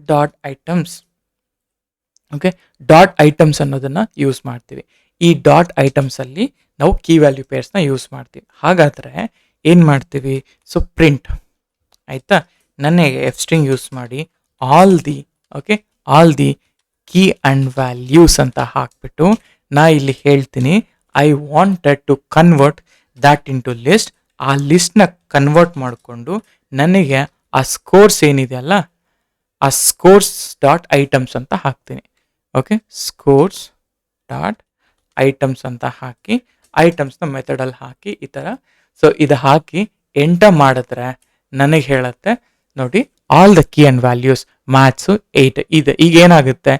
dot items, okay, dot items ಅನ್ನೋದನ್ನು ಯೂಸ್ ಮಾಡ್ತೀವಿ. ಈ ಡಾಟ್ ಐಟಮ್ಸಲ್ಲಿ ನಾವು ಕೀ ವ್ಯಾಲ್ಯೂ ಪೇರ್ಸ್ನ ಯೂಸ್ ಮಾಡ್ತೀವಿ. ಹಾಗಾದರೆ ಏನು ಮಾಡ್ತೀವಿ? ಸೊ ಪ್ರಿಂಟ್, ಆಯಿತಾ, ನನಗೆ ಎಫ್ ಸ್ಟ್ರಿಂಗ್ ಯೂಸ್ ಮಾಡಿ all the key and values ಅಂತ ಹಾಕ್ಬಿಟ್ಟು ನಾ ಇಲ್ಲಿ ಹೇಳ್ತೀನಿ I wanted to convert that into list. ಆ ಲಿಸ್ಟ್ನ ಕನ್ವರ್ಟ್ ಮಾಡಿಕೊಂಡು ನನಗೆ ಆ ಸ್ಕೋರ್ಸ್ ಏನಿದೆಯಲ್ಲ, ಆ ಸ್ಕೋರ್ಸ್ ಡಾಟ್ ಐಟಮ್ಸ್ ಅಂತ ಹಾಕ್ತೀನಿ. ಓಕೆ, ಸ್ಕೋರ್ಸ್ ಡಾಟ್ ಐಟಮ್ಸ್ ಅಂತ ಹಾಕಿ ಐಟಮ್ಸ್ನ ಮೆಥಡಲ್ಲಿ ಹಾಕಿ ಈ ಥರ. ಸೊ ಇದು ಹಾಕಿ ಎಂಟರ್ ಮಾಡಿದ್ರೆ ನನಗೆ ಹೇಳುತ್ತೆ ನೋಡಿ all the key and values maths 8 ಇದೆ. ಈಗ ಏನಾಗುತ್ತೆ,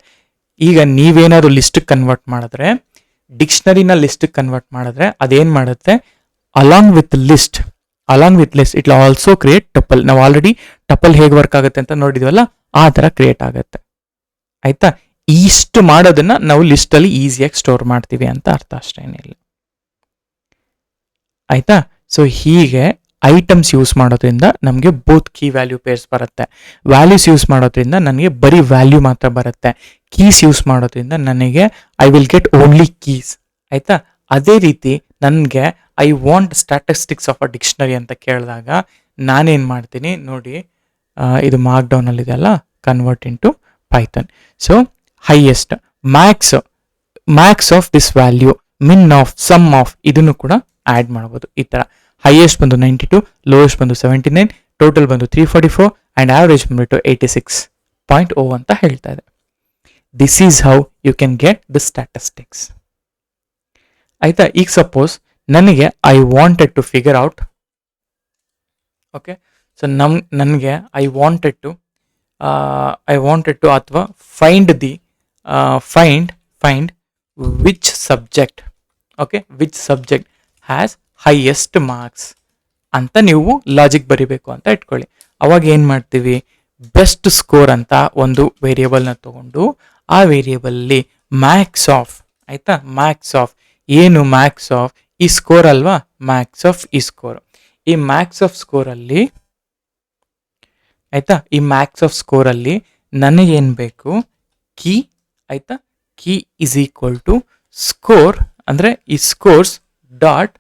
ಈಗ ನೀವೇನಾದ್ರು ಲಿಸ್ಟಿಗೆ ಕನ್ವರ್ಟ್ ಮಾಡಿದ್ರೆ, ಡಿಕ್ಷನರಿನ ಲಿಸ್ಟಿಗೆ ಕನ್ವರ್ಟ್ ಮಾಡಿದ್ರೆ ಅದೇನು ಮಾಡುತ್ತೆ, along with list it also create tuple. ನಾವು ಆಲ್ರೆಡಿ ಟಪಲ್ ಹೇಗೆ ವರ್ಕ್ ಆಗುತ್ತೆ ಅಂತ ನೋಡಿದ್ವಲ್ಲ, ಆ ಥರ ಕ್ರಿಯೇಟ್ ಆಗುತ್ತೆ. ಆಯಿತಾ, ಇಷ್ಟು ಮಾಡೋದನ್ನ ನಾವು ಲಿಸ್ಟಲ್ಲಿ ಈಸಿಯಾಗಿ ಸ್ಟೋರ್ ಮಾಡ್ತೀವಿ ಅಂತ ಅರ್ಥ, ಅಷ್ಟೇನಿಲ್ಲ. ಆಯಿತಾ, ಸೊ ಹೀಗೆ ಐಟಮ್ಸ್ ಯೂಸ್ ಮಾಡೋದ್ರಿಂದ ನಮಗೆ ಬೋತ್ ಕೀ ವ್ಯಾಲ್ಯೂ ಪೇರ್ಸ್ ಬರುತ್ತೆ. ವ್ಯಾಲ್ಯೂಸ್ ಯೂಸ್ ಮಾಡೋದ್ರಿಂದ ನನಗೆ ಬರೀ ವ್ಯಾಲ್ಯೂ ಮಾತ್ರ ಬರುತ್ತೆ. ಕೀಸ್ ಯೂಸ್ ಮಾಡೋದ್ರಿಂದ ನನಗೆ I will get only keys. ಆಯಿತಾ, ಅದೇ ರೀತಿ ನನಗೆ I want statistics of a dictionary ಅಂತ ಕೇಳಿದಾಗ ನಾನೇನು ಮಾಡ್ತೀನಿ ನೋಡಿ, ಇದು ಮಾರ್ಕ್ ಡೌನಲ್ಲಿ ಇದೆಯಲ್ಲ, convert into Python. So highest max of this value, min of, sum of, ಇದನ್ನು ಕೂಡ ಆ್ಯಡ್ ಮಾಡ್ಬೋದು. ಈ ಥರ ಹೈಯೆಸ್ಟ್ ಬಂದು 92, ಲೋಯೆಸ್ಟ್ ಬಂದು 79, ಟೋಟಲ್ ಬಂದು 344 ಆ್ಯಂಡ್ ಆವ್ರೇಜ್ ಬಂದ್ಬಿಟ್ಟು 86.0 ಅಂತ ಹೇಳ್ತಾ ಇದೆ. This is how you can get the statistics. ಆಯಿತಾ, ಈಗ ಸಪೋಸ್ ನನಗೆ I wanted to figure out, okay, so ನನಗೆ ಐ ವಾಂಟೆಡ್ ಟು ಅಥವಾ find which subject, okay, which subject has highest marks ಅಂತ ನೀವು ಲಾಜಿಕ್ ಬರಿಬೇಕು ಅಂತ ಇಟ್ಕೊಳ್ಳಿ. ಅವಾಗ ಏನು ಮಾಡ್ತೀವಿ, ಬೆಸ್ಟ್ ಸ್ಕೋರ್ ಅಂತ ಒಂದು ವೇರಿಯೇಬಲ್ನ ತಗೊಂಡು ಆ ವೇರಿಯೇಬಲ್ಲಿ ಮ್ಯಾಕ್ಸ್ ಆಫ್, ಆಯಿತಾ, ಮ್ಯಾಕ್ಸ್ ಆಫ್ ಏನು, ಮ್ಯಾಕ್ಸ್ ಆಫ್ ಈ ಸ್ಕೋರ್ ಅಲ್ವಾ, ಮ್ಯಾಕ್ಸ್ ಆಫ್ ಈ ಸ್ಕೋರ್. ಈ ಮ್ಯಾಕ್ಸ್ ಆಫ್ ಸ್ಕೋರಲ್ಲಿ, ಆಯಿತಾ, ಈ ಮ್ಯಾಕ್ಸ್ ಆಫ್ ಸ್ಕೋರಲ್ಲಿ ನನಗೇನು ಬೇಕು, ಕೀ, ಆಯಿತಾ, key is equal to score, ಅಂದರೆ ಈ ಸ್ಕೋರ್ಸ್ ಡಾಟ್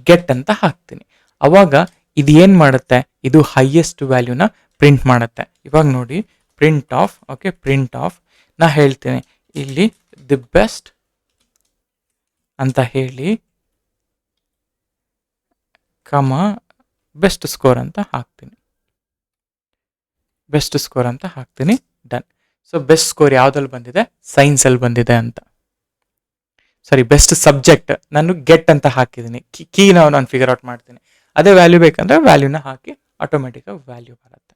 ಗೆಟ್ ಅಂತ ಹಾಕ್ತೀನಿ. ಅವಾಗ ಇದು ಏನು ಮಾಡುತ್ತೆ, ಇದು ಹೈಯೆಸ್ಟ್ ವ್ಯಾಲ್ಯೂನ ಪ್ರಿಂಟ್ ಮಾಡುತ್ತೆ. ಇವಾಗ ನೋಡಿ print of, okay, print of ನಾ ಹೇಳ್ತೀನಿ ಇಲ್ಲಿ ದಿ ಬೆಸ್ಟ್ ಅಂತ ಹೇಳಿ ಬೆಸ್ಟ್ ಸ್ಕೋರ್ ಅಂತ ಹಾಕ್ತೀನಿ, ಬೆಸ್ಟ್ ಸ್ಕೋರ್ ಅಂತ ಹಾಕ್ತೀನಿ. ಡನ್. ಸೊ ಬೆಸ್ಟ್ ಸ್ಕೋರ್ ಯಾವುದಲ್ಲಿ ಬಂದಿದೆ? ಸೈನ್ಸಲ್ಲಿ ಬಂದಿದೆ ಅಂತ. ಸಾರಿ, ಬೆಸ್ಟ್ ಸಬ್ಜೆಕ್ಟ್ ನಾನು ಗೆಟ್ ಅಂತ ಹಾಕಿದ್ದೀನಿ. ಕೀನ ನಾನು ಫಿಗರ್ ಔಟ್ ಮಾಡ್ತೀನಿ. ಅದೇ ವ್ಯಾಲ್ಯೂ ಬೇಕಂದ್ರೆ ವ್ಯಾಲ್ಯೂನ ಹಾಕಿ ಆಟೋಮೆಟಿಕಾಗಿ ವ್ಯಾಲ್ಯೂ ಬರುತ್ತೆ.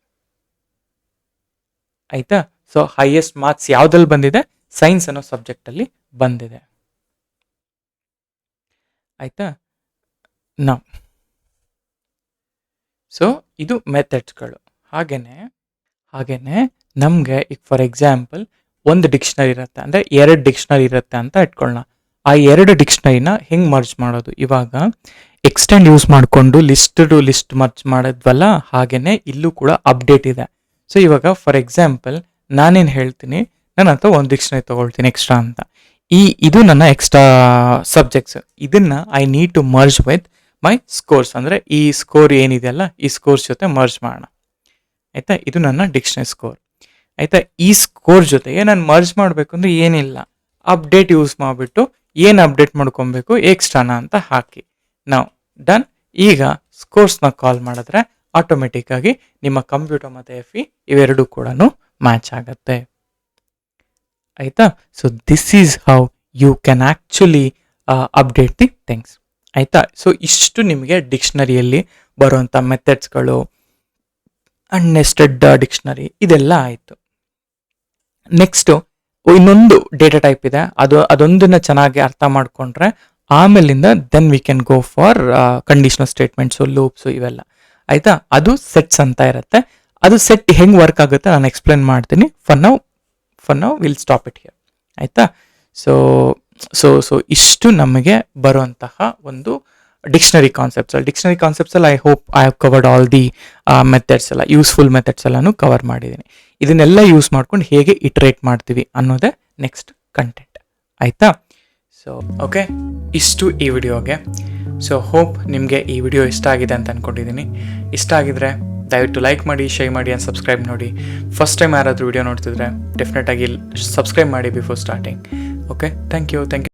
ಆಯ್ತಾ? ಸೊ ಹೈಯೆಸ್ಟ್ ಮಾರ್ಕ್ಸ್ ಯಾವುದಲ್ಲಿ ಬಂದಿದೆ? ಸೈನ್ಸ್ ಅನ್ನೋ ಸಬ್ಜೆಕ್ಟಲ್ಲಿ ಬಂದಿದೆ. ಆಯ್ತಾ? ನಾವು ಸೊ ಇದು ಮೆಥಡ್ಸ್ಗಳು. ಹಾಗೇನೆ ನಮಗೆ ಈಗ ಫಾರ್ ಎಕ್ಸಾಂಪಲ್ ಒಂದು ಡಿಕ್ಷನರಿ ಇರುತ್ತೆ, ಅಂದರೆ 2 ಡಿಕ್ಷನರಿ ಇರುತ್ತೆ ಅಂತ ಇಟ್ಕೊಳ್ಳೋಣ. ಆ 2 ಡಿಕ್ಷನರಿನ ಹೆಂಗೆ ಮರ್ಜ್ ಮಾಡೋದು? ಇವಾಗ ಎಕ್ಸ್ಟೆಂಡ್ ಯೂಸ್ ಮಾಡಿಕೊಂಡು ಲಿಸ್ಟ್ ಟು ಲಿಸ್ಟ್ ಮರ್ಜ್ ಮಾಡಿದ್ವಲ್ಲ, ಹಾಗೇನೆ ಇಲ್ಲೂ ಕೂಡ ಅಪ್ಡೇಟ್ ಇದೆ. ಸೊ ಇವಾಗ ಫಾರ್ ಎಕ್ಸಾಂಪಲ್ ನಾನೇನು ಹೇಳ್ತೀನಿ, ನನ್ನ ಹತ್ರ ಒಂದು ಡಿಕ್ಷನರಿ ತೊಗೊಳ್ತೀನಿ ಎಕ್ಸ್ಟ್ರಾ ಅಂತ. ಇದು ನನ್ನ ಎಕ್ಸ್ಟ್ರಾ ಸಬ್ಜೆಕ್ಟ್ಸ್. ಇದನ್ನು I need to merge with my scores, ಅಂದರೆ ಈ ಸ್ಕೋರ್ ಏನಿದೆಯಲ್ಲ ಈ ಸ್ಕೋರ್ಸ್ ಜೊತೆ ಮರ್ಜ್ ಮಾಡೋಣ. ಆಯಿತಾ? ಇದು ನನ್ನ ಡಿಕ್ಷನರಿ ಸ್ಕೋರ್. ಆಯಿತಾ? ಈ ಸ್ಕೋರ್ ಜೊತೆಗೆ ನಾನು ಮರ್ಜ್ ಮಾಡಬೇಕು ಅಂದರೆ ಏನಿಲ್ಲ, ಅಪ್ಡೇಟ್ ಯೂಸ್ ಮಾಡಿಬಿಟ್ಟು ಏನು ಅಪ್ಡೇಟ್ ಮಾಡ್ಕೊಬೇಕು ಎಕ್ಸ್ಟ್ರಾನ ಅಂತ ಹಾಕಿ ನಾವು ಡನ್. ಈಗ ಸ್ಕೋರ್ಸ್ನ ಕಾಲ್ ಮಾಡಿದ್ರೆ ಆಟೋಮೆಟಿಕ್ಕಾಗಿ ನಿಮ್ಮ ಕಂಪ್ಯೂಟರ್ ಮತ್ತು FE ಇವೆರಡೂ ಕೂಡ ಮ್ಯಾಚ್ ಆಗುತ್ತೆ. ಆಯಿತಾ? So this is how you can actually update the things. ಆಯಿತಾ? ಸೊ ಇಷ್ಟು ನಿಮಗೆ ಡಿಕ್ಷನರಿಯಲ್ಲಿ ಬರುವಂಥ ಮೆಥಡ್ಸ್ಗಳು, ಅನ್ನೆಸ್ಟೆಡ್ ಡಿಕ್ಷನರಿ ಇದೆಲ್ಲ ಆಯಿತು. ನೆಕ್ಸ್ಟು ಇನ್ನೊಂದು ಡೇಟಾ ಟೈಪ್ ಇದೆ, ಅದೊಂದನ್ನು ಚೆನ್ನಾಗಿ ಅರ್ಥ ಮಾಡಿಕೊಂಡ್ರೆ ಆಮೇಲಿಂದ then we can go for conditional statements, loops ಇವೆಲ್ಲ. ಆಯಿತಾ? ಅದು ಸೆಟ್ಸ್ ಅಂತ ಇರುತ್ತೆ. ಅದು ಸೆಟ್ ಹೆಂಗೆ ವರ್ಕ್ ಆಗುತ್ತೆ ನಾನು ಎಕ್ಸ್ಪ್ಲೇನ್ ಮಾಡ್ತೀನಿ. For now will stop it here. ಆಯಿತಾ? ಸೊ ಇಷ್ಟು ನಮಗೆ ಬರುವಂತಹ ಒಂದು ಡಿಕ್ಷನರಿ ಕಾನ್ಸೆಪ್ಟ್ಸಲ್ಲಿ I hope I have covered all the methods ಎಲ್ಲ, ಯೂಸ್ಫುಲ್ ಮೆಥಡ್ಸ್ ಎಲ್ಲನೂ ಕವರ್ ಮಾಡಿದ್ದೀನಿ. ಇದನ್ನೆಲ್ಲ ಯೂಸ್ ಮಾಡ್ಕೊಂಡು ಹೇಗೆ ಇಟ್ರೇಟ್ ಮಾಡ್ತೀವಿ ಅನ್ನೋದೇ ನೆಕ್ಸ್ಟ್ ಕಂಟೆಂಟ್. ಆಯಿತಾ? ಸೊ ಓಕೆ, ಇಷ್ಟು ಈ ವಿಡಿಯೋಗೆ. ಸೊ ಹೋಪ್ ನಿಮಗೆ ಈ ವಿಡಿಯೋ ಇಷ್ಟ ಆಗಿದೆ ಅಂತ ಅಂದ್ಕೊಂಡಿದ್ದೀನಿ. ಇಷ್ಟ ಆಗಿದ್ರೆ ದಯವಿಟ್ಟು ಲೈಕ್ ಮಾಡಿ, ಶೇರ್ ಮಾಡಿ ಆ್ಯಂಡ್ ಸಬ್ಸ್ಕ್ರೈಬ್ ನೋಡಿ. ಫಸ್ಟ್ ಟೈಮ್ ಯಾರಾದರೂ ವಿಡಿಯೋ ನೋಡ್ತಿದ್ರೆ ಡೆಫಿನೆಟಾಗಿ ಸಬ್ಸ್ಕ್ರೈಬ್ ಮಾಡಿ before starting. Okay, thank you.